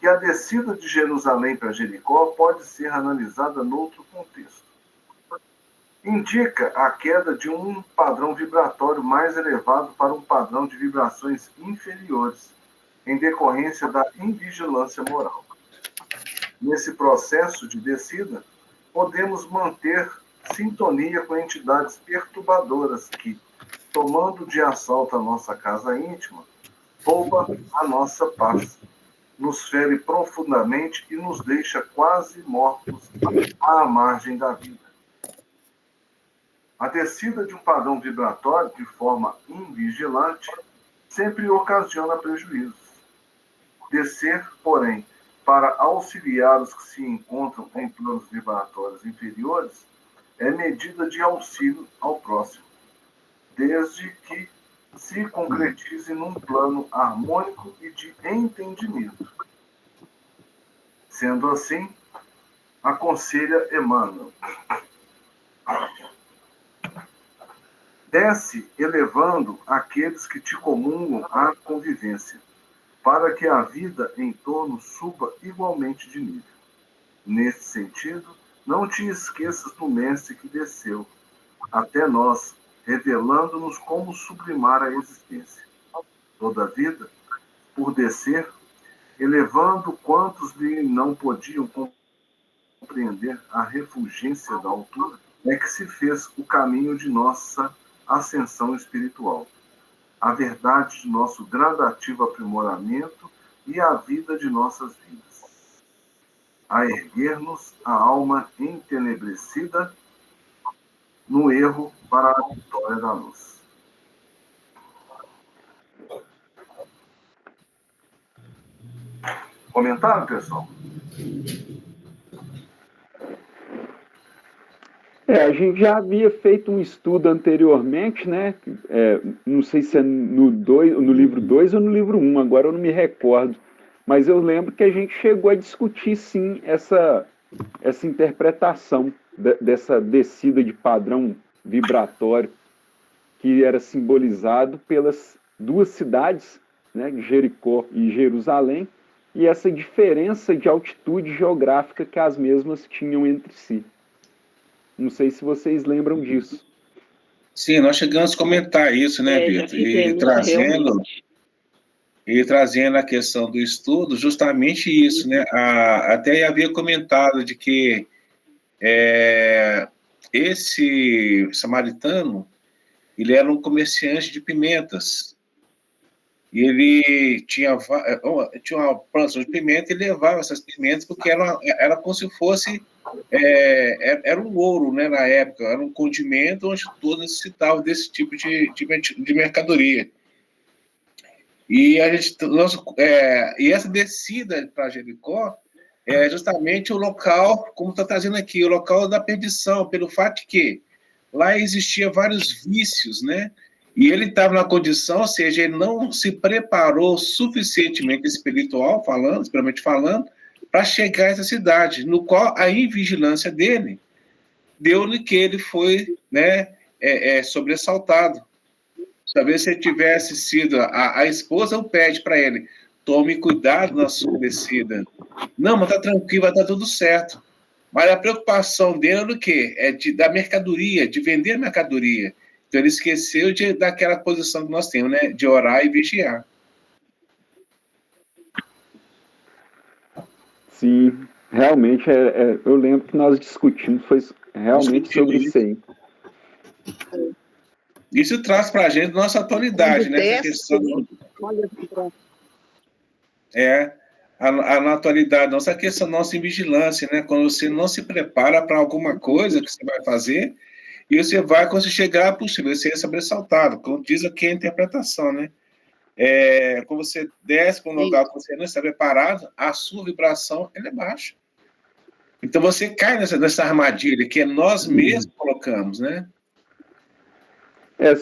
que a descida de Jerusalém para Jericó pode ser analisada noutro contexto. Indica a queda de um padrão vibratório mais elevado para um padrão de vibrações inferiores, em decorrência da invigilância moral. Nesse processo de descida, podemos manter sintonia com entidades perturbadoras que, tomando de assalto a nossa casa íntima, roubam a nossa paz, nos fere profundamente e nos deixa quase mortos à margem da vida. A descida de um padrão vibratório de forma invigilante sempre ocasiona prejuízos. Descer, porém, para auxiliar os que se encontram em planos vibratórios inferiores, é medida de auxílio ao próximo, desde que se concretize num plano harmônico e de entendimento. Sendo assim, aconselha Emmanuel: desce elevando aqueles que te comungam à convivência, para que a vida em torno suba igualmente de nível. Neste sentido, não te esqueças do mestre que desceu até nós, revelando-nos como sublimar a existência. Toda a vida, por descer, elevando quantos lhe não podiam compreender a refulgência da altura, é que se fez o caminho de nossa ascensão espiritual, a verdade de nosso gradativo aprimoramento e a vida de nossas vidas, a erguer-nos a alma entenebrecida no erro para a vitória da luz. Comentário, pessoal? A gente já havia feito um estudo anteriormente, né? Não sei se é no livro 2 ou no livro 1, agora eu não me recordo. Mas eu lembro que a gente chegou a discutir, sim, essa interpretação dessa descida de padrão vibratório que era simbolizado pelas duas cidades, né, Jericó e Jerusalém, e essa diferença de altitude geográfica que as mesmas tinham entre si. Não sei se vocês lembram disso. Sim, nós chegamos a comentar isso, né, Vitor? E trazendo a questão do estudo, justamente isso, né? Até havia comentado de que esse samaritano, ele era um comerciante de pimentas. E ele tinha uma planta de pimenta e levava essas pimentas porque era como se fosse era um ouro, né, na época, era um condimento onde todos necessitavam desse tipo de mercadoria. E e essa descida para Jericó é justamente o local, como está trazendo aqui, o local da perdição, pelo fato de que lá existia vários vícios, né? E ele estava na condição, ou seja, ele não se preparou suficientemente espiritualmente falando, para chegar a essa cidade, no qual a invigilância dele deu-lhe que ele foi, né, sobressaltado. Talvez se ele tivesse sido a esposa, o pede para ele: tome cuidado na sua descida. Não, mas tá tranquilo, vai dar tudo certo. Mas a preocupação dele era o quê? Da mercadoria, de vender a mercadoria. Então ele esqueceu daquela posição que nós temos, né? De orar e vigiar. Sim, realmente, eu lembro que nós discutimos, foi realmente sobre isso aí. Isso traz para a gente nossa atualidade, né? Essa questão na atualidade, nossa questão, nossa vigilância, né? Quando você não se prepara para alguma coisa que você vai fazer, e você vai, quando você chegar, puxa, você é sobressaltado, como diz aqui a interpretação, né? Quando você desce para um lugar que você não está preparado, a sua vibração ela é baixa. Então você cai nessa armadilha que nós mesmos colocamos, né?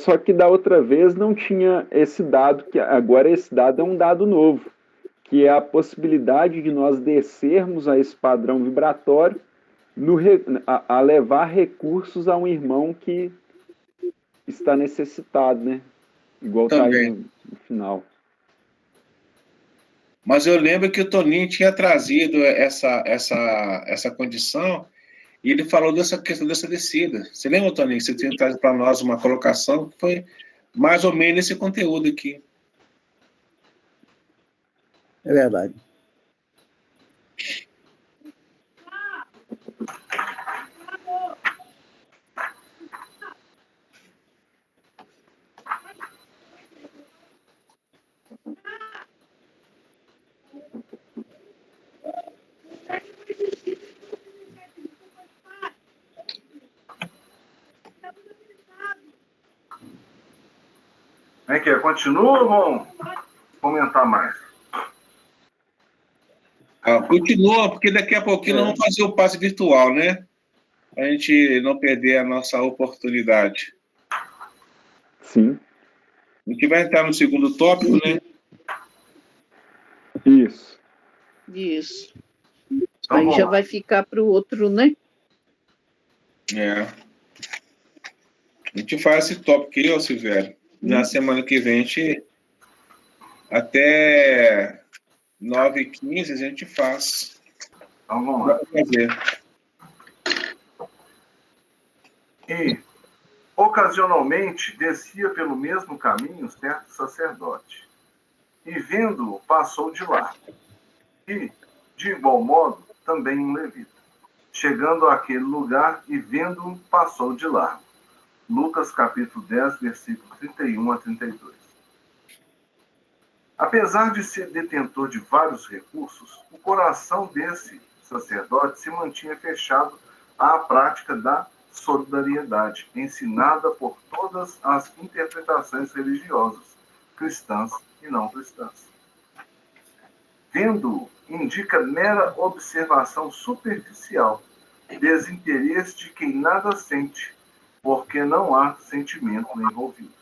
Só que da outra vez não tinha esse dado, que agora esse dado é um dado novo, que é a possibilidade de nós descermos a esse padrão vibratório a levar recursos a um irmão que está necessitado, né? Igual está aí no final. Mas eu lembro que o Toninho tinha trazido essa condição e ele falou dessa questão dessa descida. Você lembra, Toninho, que você tinha trazido para nós uma colocação que foi mais ou menos esse conteúdo aqui. É verdade. Como é que é? Continua ou vamos comentar mais? Continua, porque daqui a pouquinho nós vamos fazer o passe virtual, né? A gente não perder a nossa oportunidade. Sim. A gente vai entrar no segundo tópico, né? Isso. Isso. Então, Aí vamos já lá. vai ficar para o outro, né? É. A gente faz esse tópico aí, ó, Silvério. Na semana que vem, a gente, até 9h15, a gente faz. Então, vamos lá. Vamos fazer. E, ocasionalmente, descia pelo mesmo caminho certo sacerdote. E, vendo-o, passou de lá. E, de igual modo, também um levita. Chegando àquele lugar e vendo-o, passou de lá. Lucas capítulo 10, versículo 31 a 32. Apesar de ser detentor de vários recursos, o coração desse sacerdote se mantinha fechado à prática da solidariedade, ensinada por todas as interpretações religiosas, cristãs e não cristãs. Vendo-o, indica mera observação superficial, desinteresse de quem nada sente, porque não há sentimento envolvido.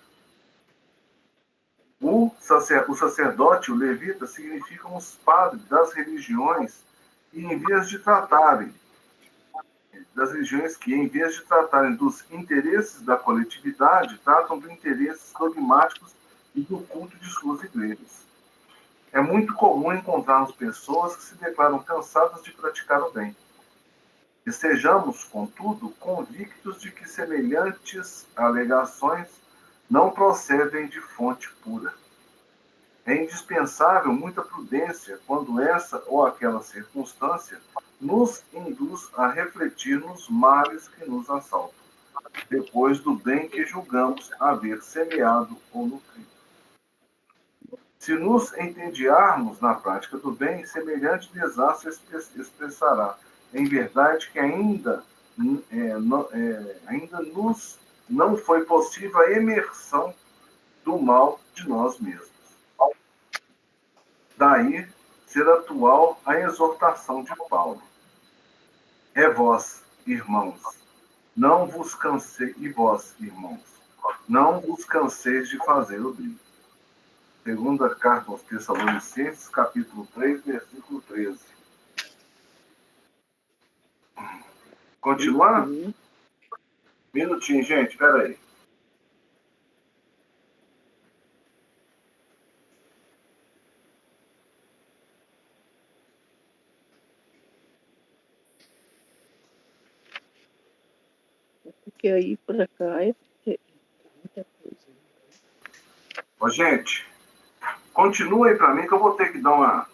O sacerdote, o levita, significam os padres das religiões e em vez de tratarem das religiões que, em vez de tratarem dos interesses da coletividade, tratam dos interesses dogmáticos e do culto de suas igrejas. É muito comum encontrarmos pessoas que se declaram cansadas de praticar o bem. Estejamos, contudo, convictos de que semelhantes alegações não procedem de fonte pura. É indispensável muita prudência quando essa ou aquela circunstância nos induz a refletir nos males que nos assaltam, depois do bem que julgamos haver semeado ou nutrido. Se nos entediarmos na prática do bem, semelhante desastre expressará, em verdade, que ainda nos não foi possível a emersão do mal de nós mesmos. Daí ser atual a exortação de Paulo. É vós, irmãos, não vos canseis, e vós, irmãos, não vos canseis de fazer o bem. Segunda carta aos Tessalonicenses, capítulo 3, versículo 13. Continuar? Minutinho, gente, espera aí. Porque aí para cá é muita coisa. Ô, gente, continua aí para mim que eu vou ter que dar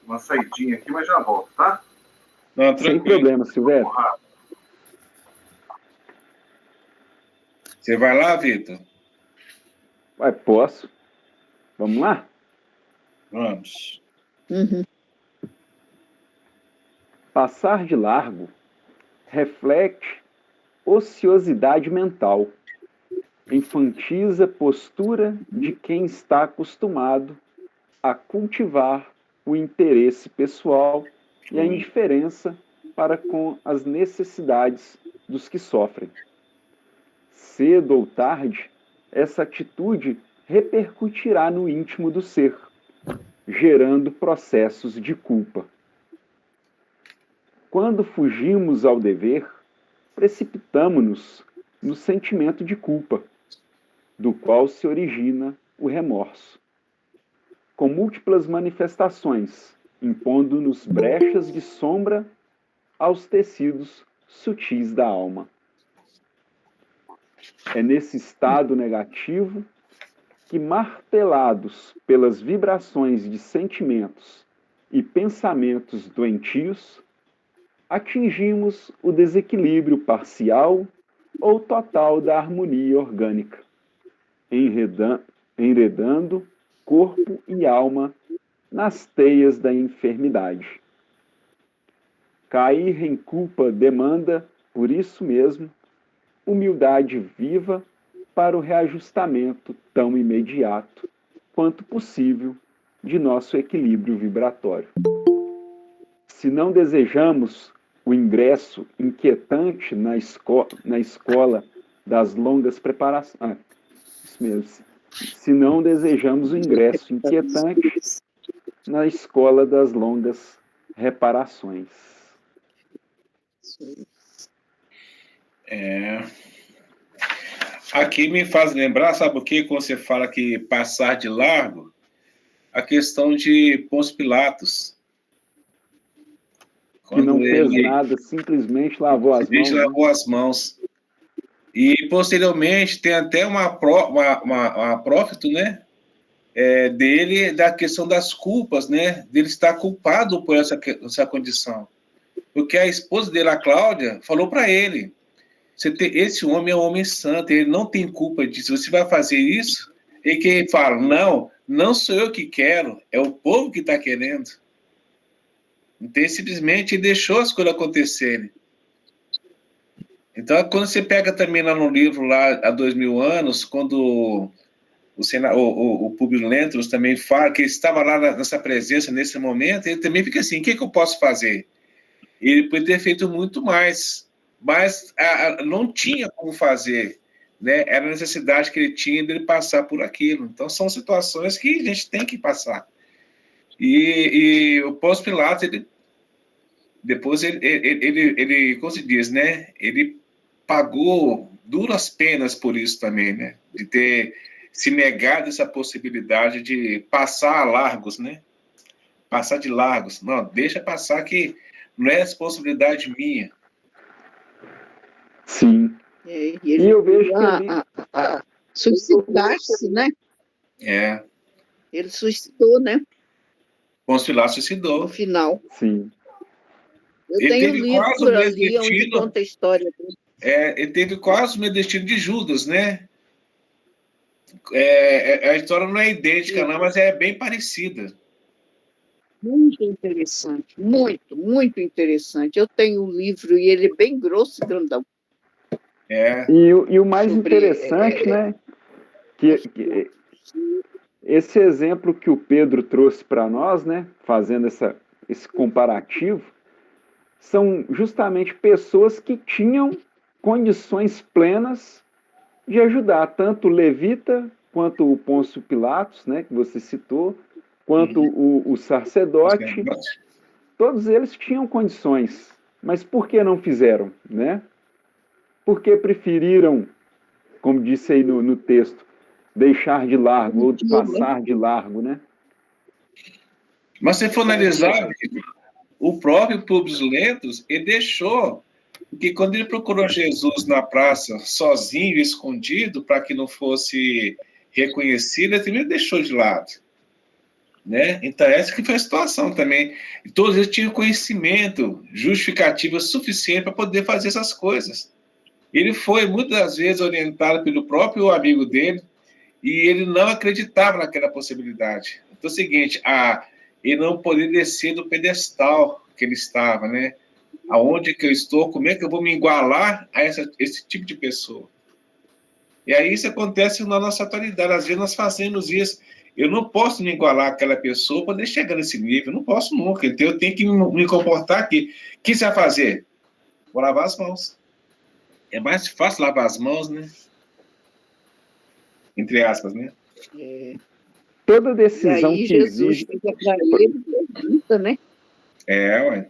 uma saidinha aqui, mas já volto, tá? Não, Sem tranquilo. problema, Silvério. Você vai lá, Vitor? Ué, posso? Vamos lá? Vamos. Uhum. Passar de largo reflete ociosidade mental, enfatiza postura de quem está acostumado a cultivar o interesse pessoal e a indiferença para com as necessidades dos que sofrem. Cedo ou tarde, essa atitude repercutirá no íntimo do ser, gerando processos de culpa. Quando fugimos ao dever, precipitamo-nos no sentimento de culpa, do qual se origina o remorso, com múltiplas manifestações, impondo-nos brechas de sombra aos tecidos sutis da alma. É nesse estado negativo que, martelados pelas vibrações de sentimentos e pensamentos doentios, atingimos o desequilíbrio parcial ou total da harmonia orgânica, enredando corpo e alma nas teias da enfermidade. Cair em culpa demanda, por isso mesmo, humildade viva para o reajustamento tão imediato quanto possível de nosso equilíbrio vibratório. Se não desejamos o ingresso inquietante na escola das longas preparações, isso mesmo. Se não desejamos o ingresso inquietante na escola das longas reparações. Aqui me faz lembrar, sabe o que? Quando você fala que passar de largo, a questão de Pôncio Pilatos. Que não fez nada, simplesmente lavou as mãos. Lavou as mãos. E, posteriormente, tem até uma prófito, né? Dele, da questão das culpas, né? Dele estar culpado por essa condição. Porque a esposa dele, a Cláudia, falou para ele: esse homem é um homem santo, ele não tem culpa disso. Você vai fazer isso? E que ele fala: não sou eu que quero, é o povo que está querendo. Então, ele simplesmente deixou as coisas acontecerem. Então, quando você pega também lá no livro, lá há 2000 anos, quando o Públio Lentulus também fala que ele estava lá nessa presença, nesse momento, ele também fica assim: o que eu posso fazer? Ele poderia ter feito muito mais, mas não tinha como fazer, né? Era a necessidade que ele tinha dele passar por aquilo. Então, são situações que a gente tem que passar. E o Pôncio Pilatos, depois ele, como se diz, né? Ele pagou duras penas por isso também, né? De ter se negado essa possibilidade de passar a largos, né? Passar de largos. Não, deixa passar que não é responsabilidade minha. Sim. E eu vejo que ele... suicidar-se, né? Ele suicidou, né? Pôncio Pilatos suicidou. No final. Sim. Eu tenho um livro ali onde conta a história dele. Ele teve quase o mesmo destino de Judas, né? A história não é idêntica, não, mas é bem parecida. Muito interessante, muito, muito interessante. Eu tenho um livro e ele é bem grosso e grandão. E o mais interessante, né? Que esse exemplo que o Pedro trouxe para nós, né? Fazendo esse comparativo, são justamente pessoas que tinham condições plenas de ajudar, tanto o levita, quanto o Pôncio Pilatos, né, que você citou, quanto o sacerdote, todos eles tinham condições, mas por que não fizeram, né? Porque preferiram, como disse aí no texto, deixar de largo, ou passar de largo, né? Mas se for analisar, o próprio Públio Lentulus, ele deixou, porque quando ele procurou Jesus na praça, sozinho, escondido, para que não fosse reconhecido, ele também deixou de lado. Né? Então, essa que foi a situação também. E todos eles tinham conhecimento, justificativa suficiente para poder fazer essas coisas. Ele foi, muitas das vezes, orientado pelo próprio amigo dele, e ele não acreditava naquela possibilidade. Então, é o seguinte, ele não poderia descer do pedestal que ele estava, né? Aonde que eu estou, como é que eu vou me igualar a esse tipo de pessoa? E aí isso acontece na nossa atualidade. Às vezes nós fazemos isso. Eu não posso me igualar àquela pessoa para poder chegar nesse nível. Eu não posso nunca. Então eu tenho que me comportar aqui. O que você vai fazer? Vou lavar as mãos. É mais fácil lavar as mãos, né? Entre aspas, né? Toda decisão e aí, que Jesus existe... chega para ele e pergunta, né? Ué.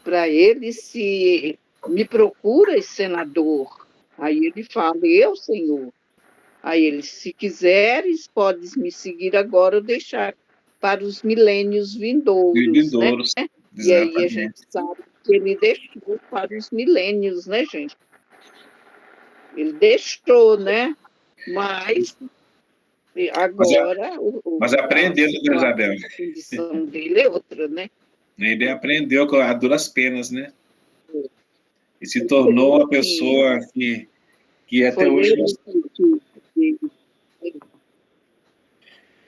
Para ele, se me procuras, senador. Aí ele fala: eu, Senhor. Aí ele: se quiseres, podes me seguir agora ou deixar para os milênios vindouros, né? E aí a gente sabe que ele deixou para os milênios, né, gente? Ele deixou, né? Mas agora... Mas aprendeu, né, Isabel? A condição dele é outra, né? Ele aprendeu a duras penas, né? E se tornou uma pessoa que até hoje...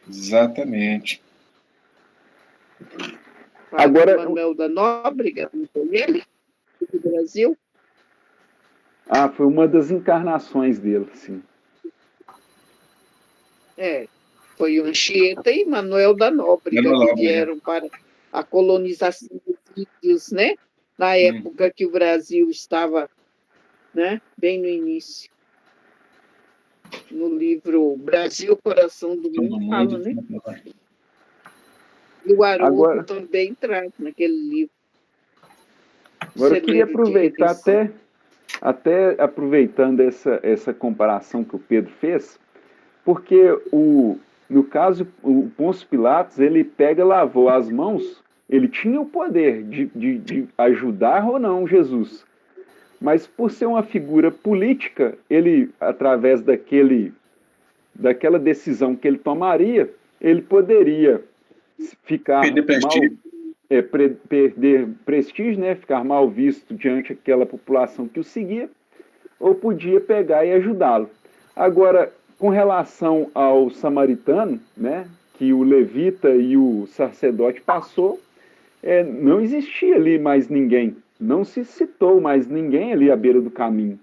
Exatamente. Agora, Manuel da Nóbrega, não foi ele? Do Brasil? Ah, foi uma das encarnações dele, sim. Foi o Anchieta e Manuel da Nóbrega, que vieram para a colonização dos índios, né? Na época que o Brasil estava, né, bem no início. No livro Brasil, Coração do Mundo, fala, né? E o Haroldo também traz naquele livro. Agora, eu queria aproveitar até aproveitando essa comparação que o Pedro fez, porque no caso, o Pôncio Pilatos, ele lavou as mãos, ele tinha o poder de ajudar ou não Jesus, mas por ser uma figura política, ele, através daquela decisão que ele tomaria, ele poderia ficar perder prestígio, né, ficar mal visto diante daquela população que o seguia, ou podia pegar e ajudá-lo. Agora, com relação ao samaritano, né, que o levita e o sacerdote passou, não existia ali mais ninguém, não se citou mais ninguém ali à beira do caminho.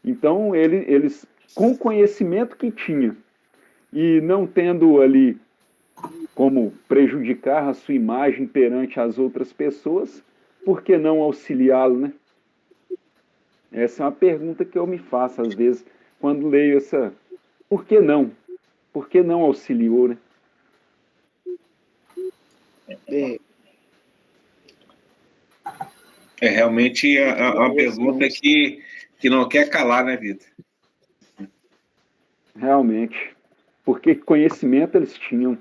Então, eles, com o conhecimento que tinha, e não tendo ali como prejudicar a sua imagem perante as outras pessoas, por que não auxiliá-lo, né? Essa é uma pergunta que eu me faço às vezes quando leio essa... Por que não? Por que não auxiliou, né? Realmente é uma pergunta que não quer calar, né, Vitor? Realmente. Porque conhecimento eles tinham.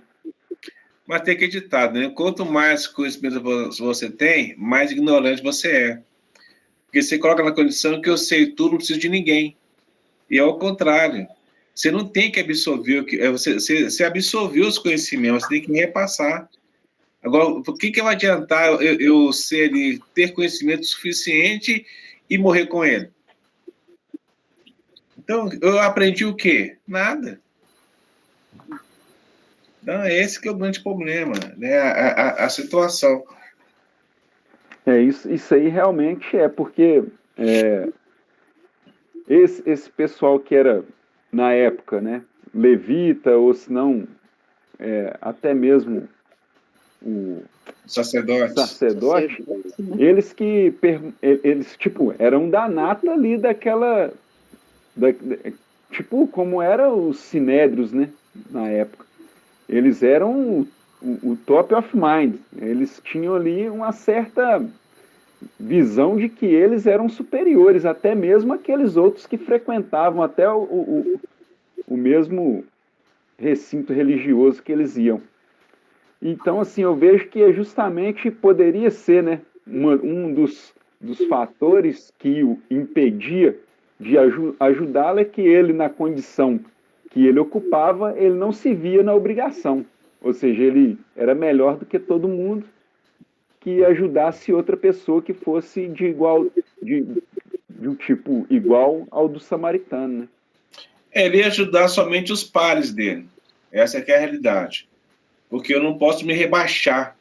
Mas tem que ditado, né? Quanto mais conhecimento você tem, mais ignorante você é. Porque você coloca na condição que eu sei tudo, não preciso de ninguém. E é o contrário. Você não tem que absorver o que... Você absorveu os conhecimentos, você tem que repassar. Agora, por que vai adiantar eu ter conhecimento suficiente e morrer com ele? Então, eu aprendi o quê? Nada. Então, esse que é o grande problema, né? A situação. Isso aí realmente porque esse pessoal que era, na época, né, levita, ou se não, até mesmo o sacerdote, eles tipo, eram da nata ali daquela... tipo, como eram os sinédrios, né, na época. Eles eram o top of mind. Eles tinham ali uma certa visão de que eles eram superiores, até mesmo aqueles outros que frequentavam até o mesmo recinto religioso que eles iam. Então, assim, eu vejo que justamente poderia ser, né, um dos fatores que o impedia de ajudá-lo é que ele, na condição que ele ocupava, ele não se via na obrigação. Ou seja, ele era melhor do que todo mundo que ajudasse outra pessoa que fosse de um tipo igual ao do samaritano, né? Ele ia ajudar somente os pares dele. Essa que é a realidade. Porque eu não posso me rebaixar.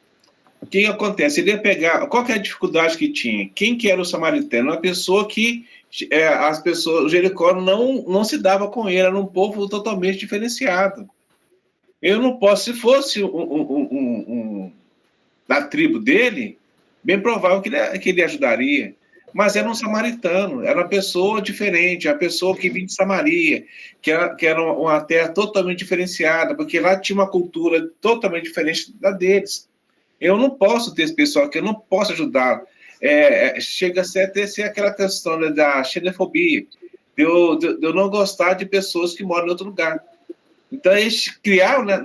O que acontece? Ele ia pegar... Qual que é a dificuldade que tinha? Quem que era o samaritano? Uma pessoa que o Jericó não se dava com ele, era um povo totalmente diferenciado. Eu não posso, se fosse da tribo dele, bem provável que ele ajudaria. Mas era um samaritano, era uma pessoa diferente, a pessoa que vinha de Samaria, que era uma terra totalmente diferenciada, porque lá tinha uma cultura totalmente diferente da deles. Eu não posso ter esse pessoal aqui, eu não posso ajudar. Chega a ser aquela questão, né, da xenofobia, de eu não gostar de pessoas que moram em outro lugar. Então, eles criaram, né,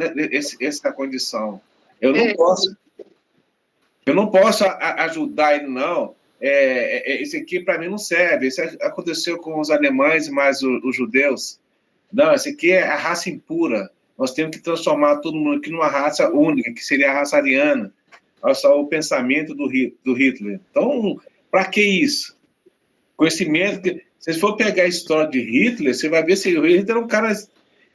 essa condição. Eu não posso ajudar ele, não. Esse aqui, para mim, não serve. Isso aconteceu com os alemães, mas os judeus. Não, esse aqui é a raça impura. Nós temos que transformar todo mundo aqui numa raça única, que seria a raça ariana. Olha só o pensamento do Hitler. Então, para que isso? Conhecimento. Se você for pegar a história de Hitler, você vai ver que o Hitler era um cara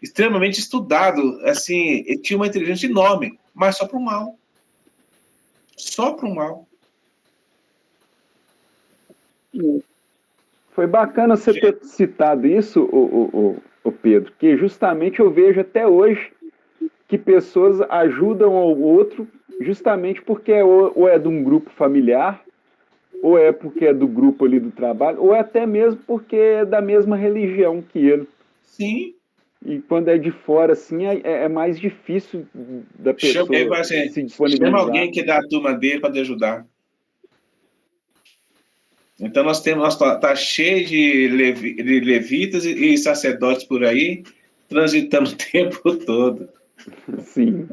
extremamente estudado. Assim, ele tinha uma inteligência enorme, mas só para o mal. Só para o mal. Foi bacana você ter citado isso, o Pedro, que justamente eu vejo até hoje que pessoas ajudam ao outro justamente porque ou é de um grupo familiar, ou é porque é do grupo ali do trabalho, ou é até mesmo porque é da mesma religião que ele. Sim. E quando é de fora, assim, é mais difícil da pessoa Ele vai assim, se chama disponibilizar. alguém que é da turma dele para te ajudar. Então nós tá cheio de levitas e sacerdotes por aí, transitando o tempo todo. Sim.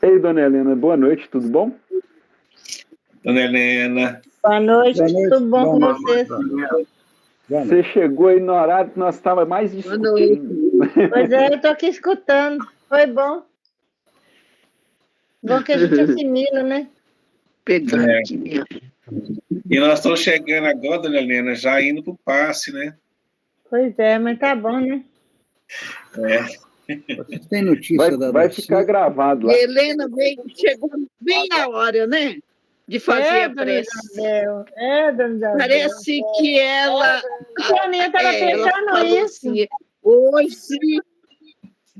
Ei, dona Helena, boa noite, tudo bom? Dona Helena. Boa noite, Boa noite. tudo bom com Boa noite. vocês? Boa Você noite. chegou aí no horário que nós estávamos mais Boa noite. discutindo. Pois é, eu tô aqui escutando. Foi bom. Bom que a gente assimila, né? Pegar É. aqui minha. E nós estamos chegando agora, Dona Helena, já indo para o passe, né? Pois é, mas tá bom, né? Vocês têm notícia da Vai Darcy? ficar gravado lá. E Helena chegou bem na hora, né? De fazer a dona prece. Isabel. Dona Isabel. Parece que ela. A Soninha tava ela pensando falou isso. assim,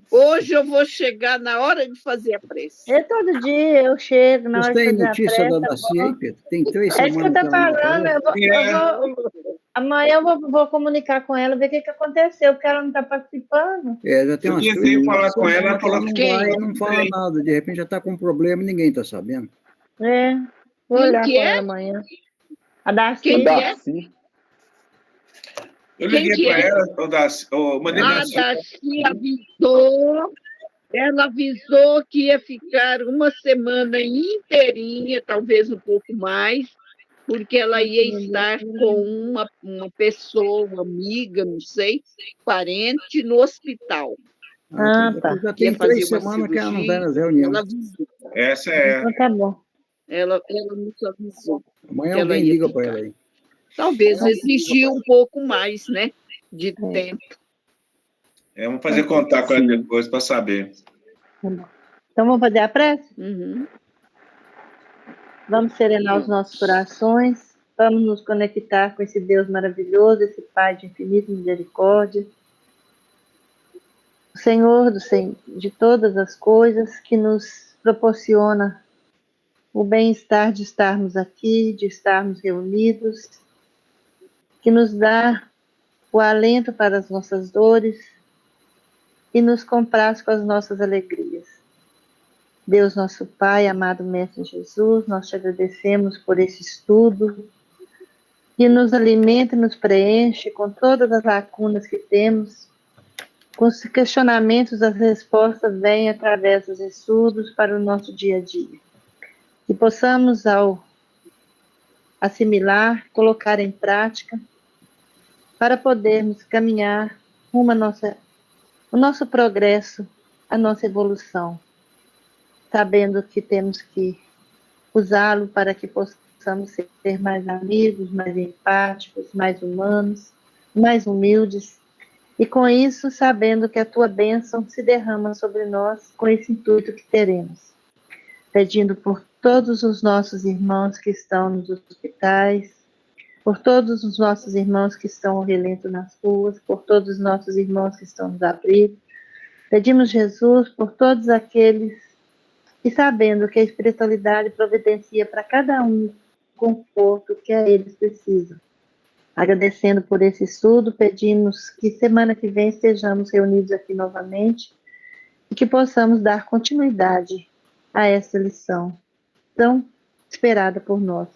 hoje eu vou chegar na hora de fazer a prece. Todo dia eu chego na Vocês hora de têm fazer a notícia prece. da Tá Darcy aí, bom. Pedro? Tem 3 É isso que eu semanas que tô ela não falando. aparece. Amanhã eu vou comunicar com ela, ver o que aconteceu, porque ela não tá participando. Já tem Eu umas tentei 3 falar com ela, ela semanas que ela falou não Quem? vai e não fala nada. De repente já está com um problema e ninguém está sabendo. Vou Quem olhar que com é? ela amanhã. A Darcy. Quem que é? Darcy. Eu Quem liguei que para é? ela, mandei A mensagem. Darcy avisou, ela avisou que ia ficar uma semana inteirinha, talvez um pouco mais, porque ela ia estar com uma pessoa, uma amiga, não sei, parente, no hospital. Tá. Já Ia tem fazer 3 uma semanas que ela não vai cirurgia. nas reuniões. Ela avisou. Essa é. Então tá bom. Ela nos avisou Amanhã que ela alguém ia liga para ficar. ela aí. Talvez exigir um pouco mais, né, de tempo. Vamos fazer contato com ela Sim. depois para saber. Tá bom. Então vamos fazer a prece? Uhum. Vamos serenar os nossos corações. Vamos nos conectar com esse Deus maravilhoso, esse Pai de infinita misericórdia. O Senhor de todas as coisas, que nos proporciona o bem-estar de estarmos aqui, de estarmos reunidos, que nos dá o alento para as nossas dores e nos compraz com as nossas alegrias. Deus nosso Pai, amado Mestre Jesus, nós te agradecemos por esse estudo que nos alimenta e nos preenche com todas as lacunas que temos. Com os questionamentos, as respostas vêm através dos estudos para o nosso dia a dia. Que possamos, ao assimilar, colocar em prática, para podermos caminhar rumo o nosso progresso, a nossa evolução, sabendo que temos que usá-lo para que possamos ser mais amigos, mais empáticos, mais humanos, mais humildes, e com isso sabendo que a tua bênção se derrama sobre nós com esse intuito que teremos. Pedindo por todos os nossos irmãos que estão nos hospitais, por todos os nossos irmãos que estão ao relento nas ruas, por todos os nossos irmãos que estão nos abrigos. Pedimos, Jesus, por todos aqueles que, sabendo que a espiritualidade providencia para cada um o conforto que a eles precisam. Agradecendo por esse estudo, pedimos que semana que vem estejamos reunidos aqui novamente e que possamos dar continuidade a essa lição tão esperada por nós.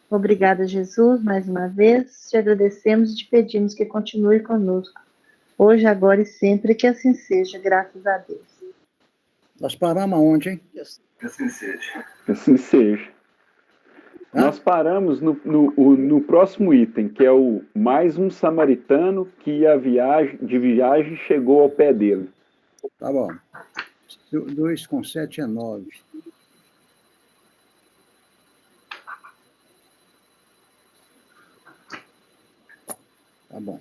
Obrigada, Jesus, mais uma vez. Te agradecemos e te pedimos que continue conosco, hoje, agora e sempre, que assim seja, graças a Deus. Nós paramos aonde, hein? Que assim seja. Assim seja. Nós paramos no próximo item, que é o mais um samaritano que de viagem chegou ao pé dele. Tá bom. 2 com 7 é 9. Tá bom.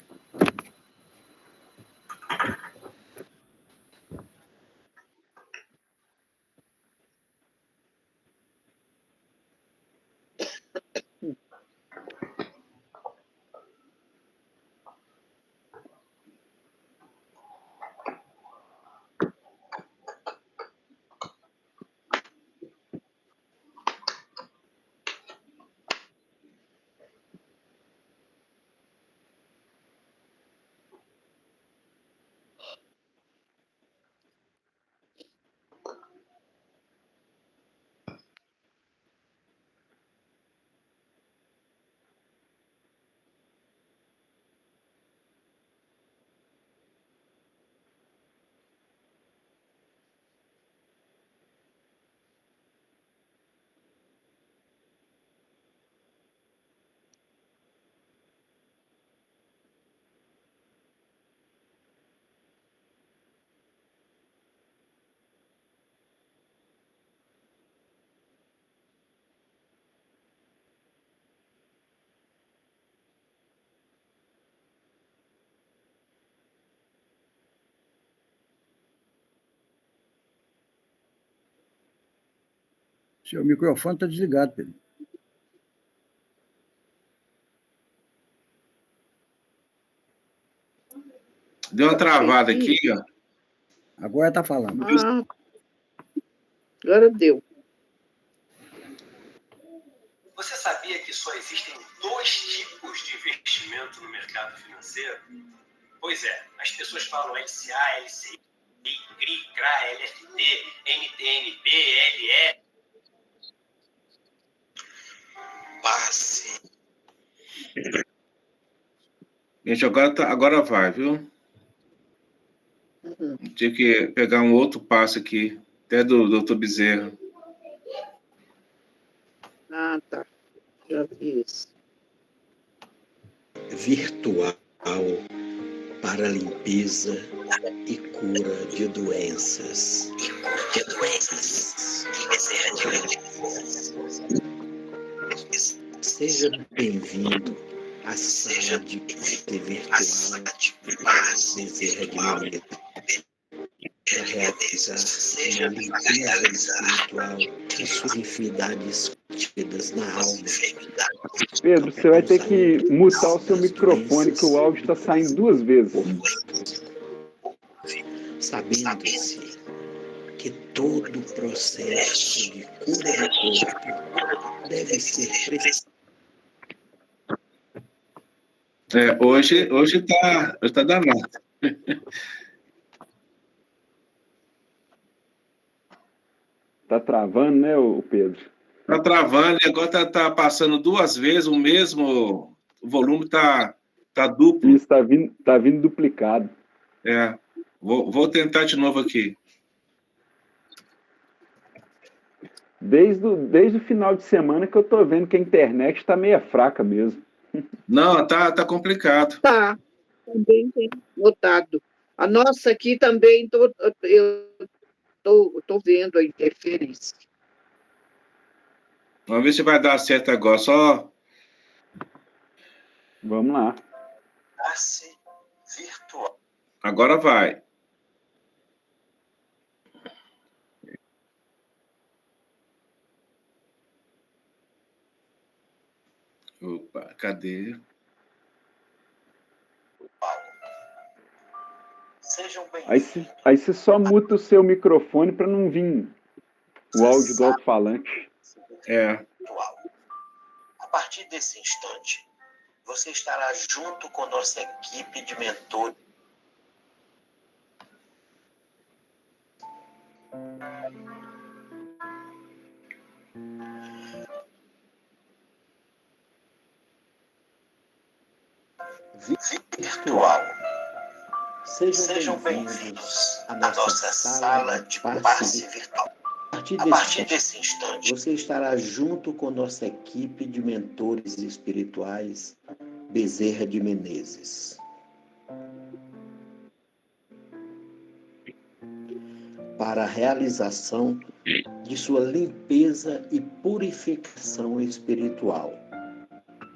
Seu microfone está desligado, Pedro. Deu uma travada aqui, ó. Agora está falando. Ah, agora deu. Você sabia que só existem 2 tipos de investimento no mercado financeiro? Pois é, as pessoas falam LCA, LCI, CRI, CRA, LFT, NTNB, LE. Passe. Gente, agora vai, viu? Tinha que pegar um outro passo aqui, até do Dr. Bezerra. Ah, tá. Já vi isso. Virtual para limpeza e cura de doenças. Seja bem-vindo à sala de virtual Bezerra de Menezes para realizar uma limpeza espiritual de suas enfermidades contidas na alma. Pedro, você vai ter que mutar o seu microfone, que o áudio está saindo 2 vezes. Sabendo-se que todo o processo de cura do corpo deve ser Hoje tá danado. Tá travando, né, o Pedro? Tá travando e agora tá passando 2 vezes o mesmo. O volume tá duplo. Isso, tá vindo duplicado. Vou tentar de novo aqui. Desde o final de semana que eu tô vendo que a internet tá meio fraca mesmo. Não, tá complicado. Tá, também tem notado. A nossa aqui também, eu tô vendo a interferência. Vamos ver se vai dar certo agora. Só. Vamos lá. passe virtual. Agora vai. Opa, cadê? Sejam Aí você só muta o seu microfone para não vir o áudio do alto-falante. A partir desse instante, você estará junto com nossa equipe de mentores. Virtual. Sejam bem-vindos à nossa sala de passe virtual. A partir desse instante, você estará junto com nossa equipe de mentores espirituais Bezerra de Menezes. Para a realização de sua limpeza e purificação espiritual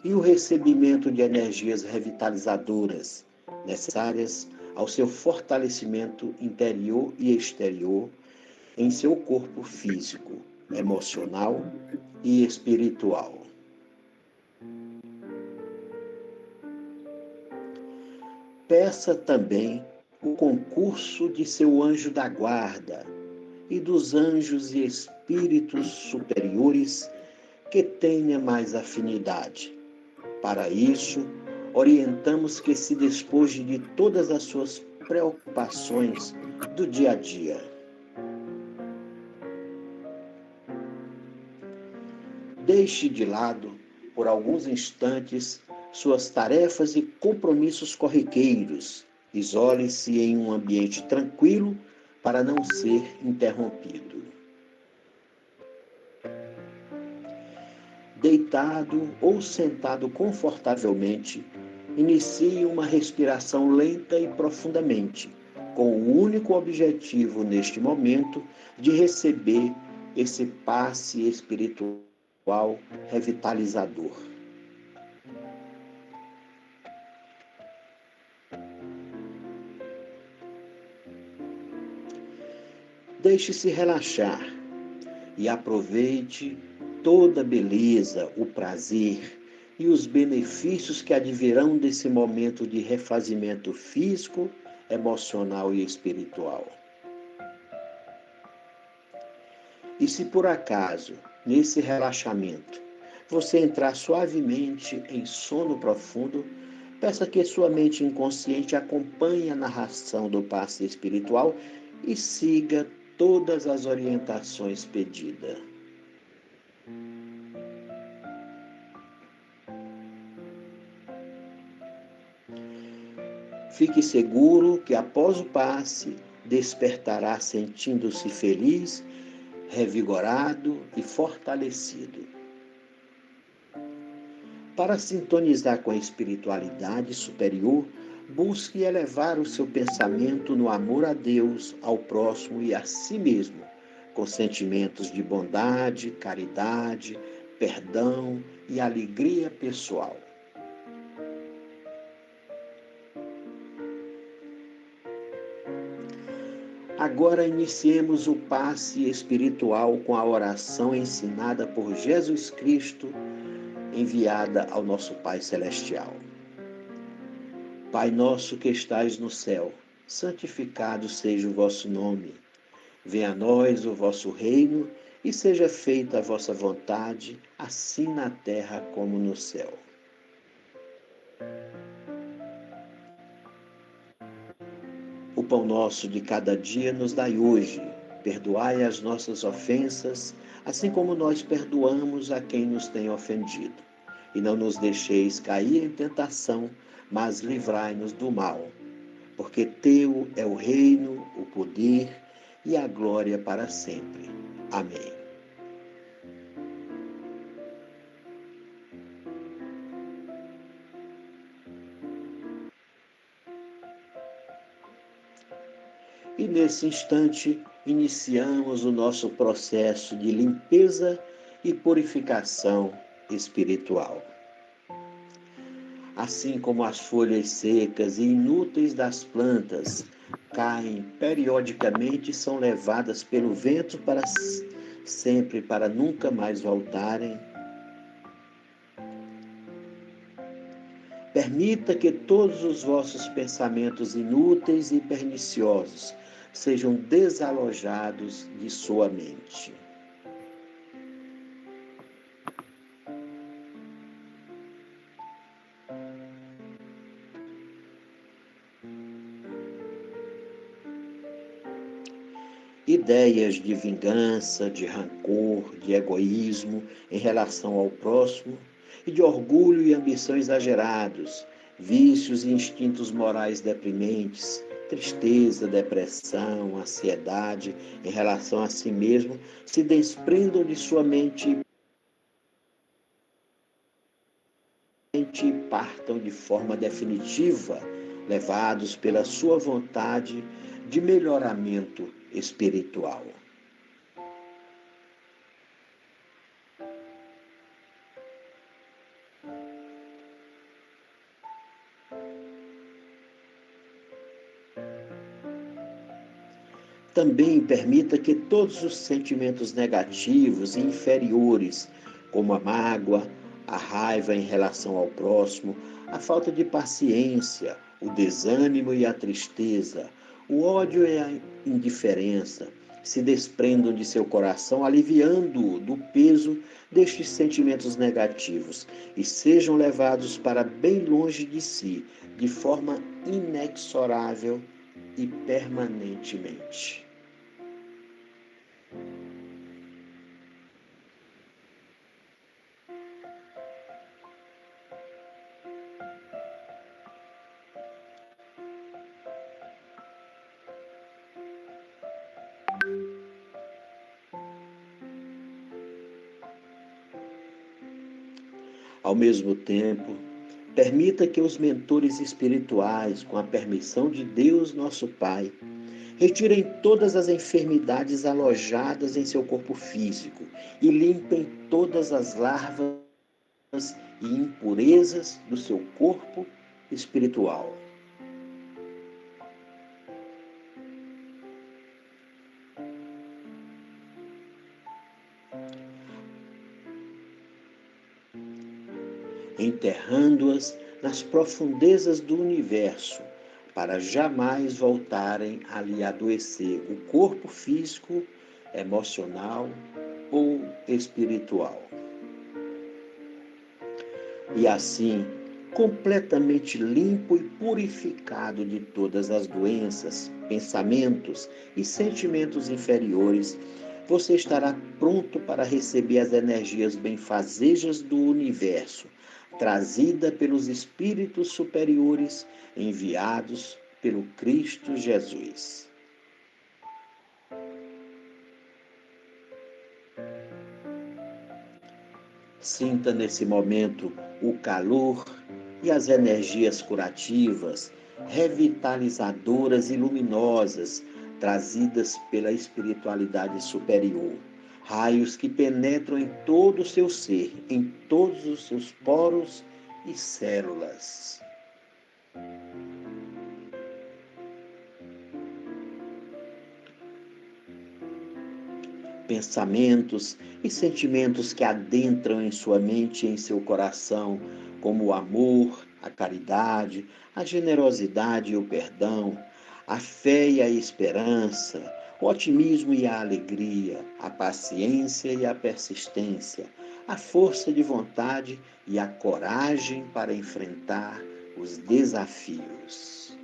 e o recebimento de energias revitalizadoras necessárias ao seu fortalecimento interior e exterior em seu corpo físico, emocional e espiritual. Peça também o concurso de seu anjo da guarda e dos anjos e espíritos superiores que tenha mais afinidade. Para isso, orientamos que se despoje de todas as suas preocupações do dia a dia. Deixe de lado, por alguns instantes, suas tarefas e compromissos corriqueiros. Isole-se em um ambiente tranquilo para não ser interrompido. Deitado ou sentado confortavelmente, inicie uma respiração lenta e profundamente, com o único objetivo neste momento de receber esse passe espiritual revitalizador. Deixe-se relaxar. e aproveite toda a beleza, o prazer e os benefícios que advirão desse momento de refazimento físico, emocional e espiritual. E se por acaso, nesse relaxamento, você entrar suavemente em sono profundo, peça que sua mente inconsciente acompanhe a narração do passe espiritual e siga todas as orientações pedidas. Fique seguro que após o passe, despertará sentindo-se feliz, revigorado e fortalecido. Para sintonizar com a espiritualidade superior, busque elevar o seu pensamento no amor a Deus, ao próximo e a si mesmo, com sentimentos de bondade, caridade, perdão e alegria pessoal. Agora iniciemos o passe espiritual com a oração ensinada por Jesus Cristo, enviada ao nosso Pai Celestial. Pai nosso que estais no céu, santificado seja o vosso nome. Venha a nós o vosso reino e seja feita a vossa vontade, assim na terra como no céu. O pão nosso de cada dia nos dai hoje. Perdoai as nossas ofensas, assim como nós perdoamos a quem nos tem ofendido. E não nos deixeis cair em tentação, mas livrai-nos do mal. Porque teu é o reino, o poder e a glória para sempre. Amém. E nesse instante, iniciamos o nosso processo de limpeza e purificação espiritual. Assim como as folhas secas e inúteis das plantas caem periodicamente e são levadas pelo vento para sempre, para nunca mais voltarem, permita que todos os vossos pensamentos inúteis e perniciosos sejam desalojados de sua mente. Ideias de vingança, de rancor, de egoísmo em relação ao próximo e de orgulho e ambição exagerados, vícios e instintos morais deprimentes, tristeza, depressão, ansiedade em relação a si mesmo, se desprendam de sua mente e partam de forma definitiva, levados pela sua vontade de melhoramento espiritual. Também permita que todos os sentimentos negativos e inferiores, como a mágoa, a raiva em relação ao próximo, a falta de paciência, o desânimo e a tristeza, o ódio e a indiferença, se desprendam de seu coração, aliviando-o do peso destes sentimentos negativos e sejam levados para bem longe de si, de forma inexorável e permanentemente. Ao mesmo tempo, permita que os mentores espirituais, com a permissão de Deus, nosso Pai, retirem todas as enfermidades alojadas em seu corpo físico e limpem todas as larvas e impurezas do seu corpo espiritual. enterrando-as nas profundezas do universo, para jamais voltarem a lhe adoecer o corpo físico, emocional ou espiritual. E assim, completamente limpo e purificado de todas as doenças, pensamentos e sentimentos inferiores, você estará pronto para receber as energias benfazejas do universo, trazida pelos espíritos superiores enviados pelo Cristo Jesus. Sinta nesse momento o calor e as energias curativas, revitalizadoras e luminosas, trazidas pela espiritualidade superior. Raios que penetram em todo o seu ser, em todos os seus poros e células. Pensamentos e sentimentos que adentram em sua mente e em seu coração, como o amor, a caridade, a generosidade e o perdão, a fé e a esperança, o otimismo e a alegria, a paciência e a persistência, a força de vontade e a coragem para enfrentar os desafios.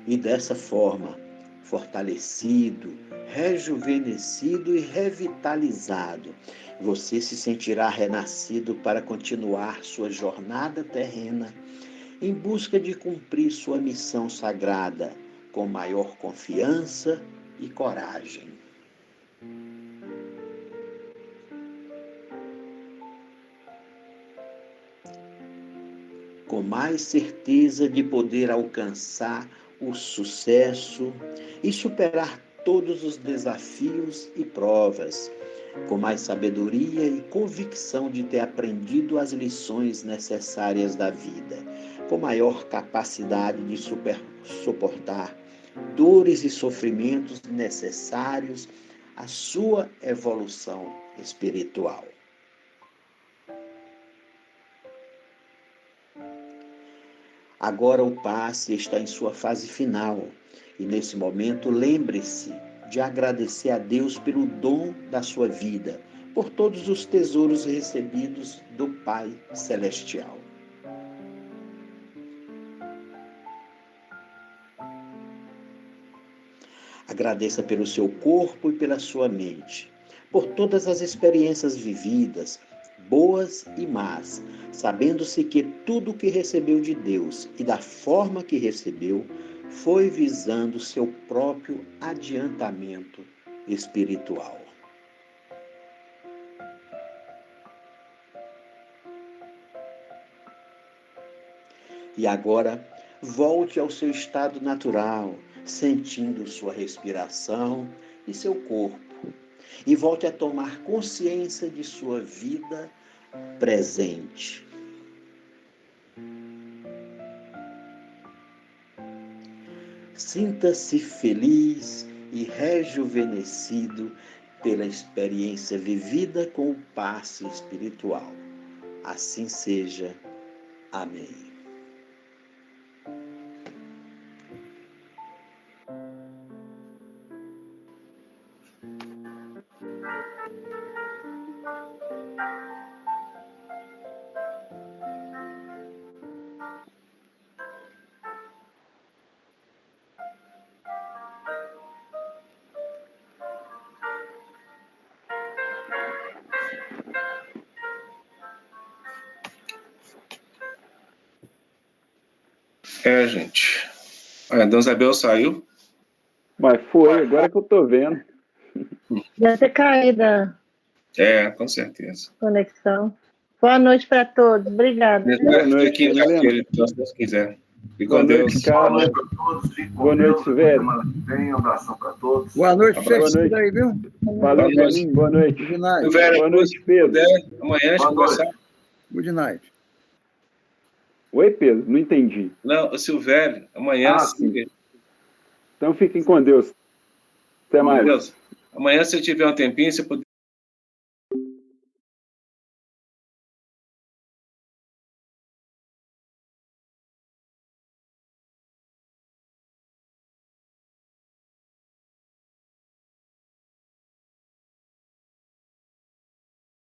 E dessa forma, fortalecido, rejuvenescido e revitalizado, você se sentirá renascido para continuar sua jornada terrena em busca de cumprir sua missão sagrada com maior confiança e coragem. Com mais certeza de poder alcançar o sucesso e superar todos os desafios e provas, com mais sabedoria e convicção de ter aprendido as lições necessárias da vida, com maior capacidade de suportar dores e sofrimentos necessários à sua evolução espiritual. Agora o passe está em sua fase final e nesse momento lembre-se de agradecer a Deus pelo dom da sua vida, por todos os tesouros recebidos do Pai Celestial. Agradeça pelo seu corpo e pela sua mente, por todas as experiências vividas, boas e más, sabendo-se que tudo o que recebeu de Deus e da forma que recebeu foi visando seu próprio adiantamento espiritual. E agora, volte ao seu estado natural, sentindo sua respiração e seu corpo. E volte a tomar consciência de sua vida presente. Sinta-se feliz e rejuvenescido pela experiência vivida com o passe espiritual. Assim seja. Amém. Gente. A Dona Isabel saiu. Mas foi, agora que eu tô vendo. Deve ter caído a Com certeza. conexão. Boa noite para todos. Obrigada. Boa noite, Aqui, Helena. se Deus quiser. Fique Boa com noite, Deus. Boa Carla. noite para todos. Fiquem com Boa noite, Deus. Silvério. Semana que vem. Um abração para todos. Boa noite, Boa vocês noite. aí, viu? Valeu, Boa noite. Janinho. Boa noite. Good night. Silvério, Boa noite, Pedro. amanhã a gente Boa conversar. noite. Good night. Oi, Pedro. Não entendi. Não, o Silvério, amanhã, Ah, sim. Então fiquem com Deus. Até mais. Deus. Amanhã, se tiver um tempinho, se puder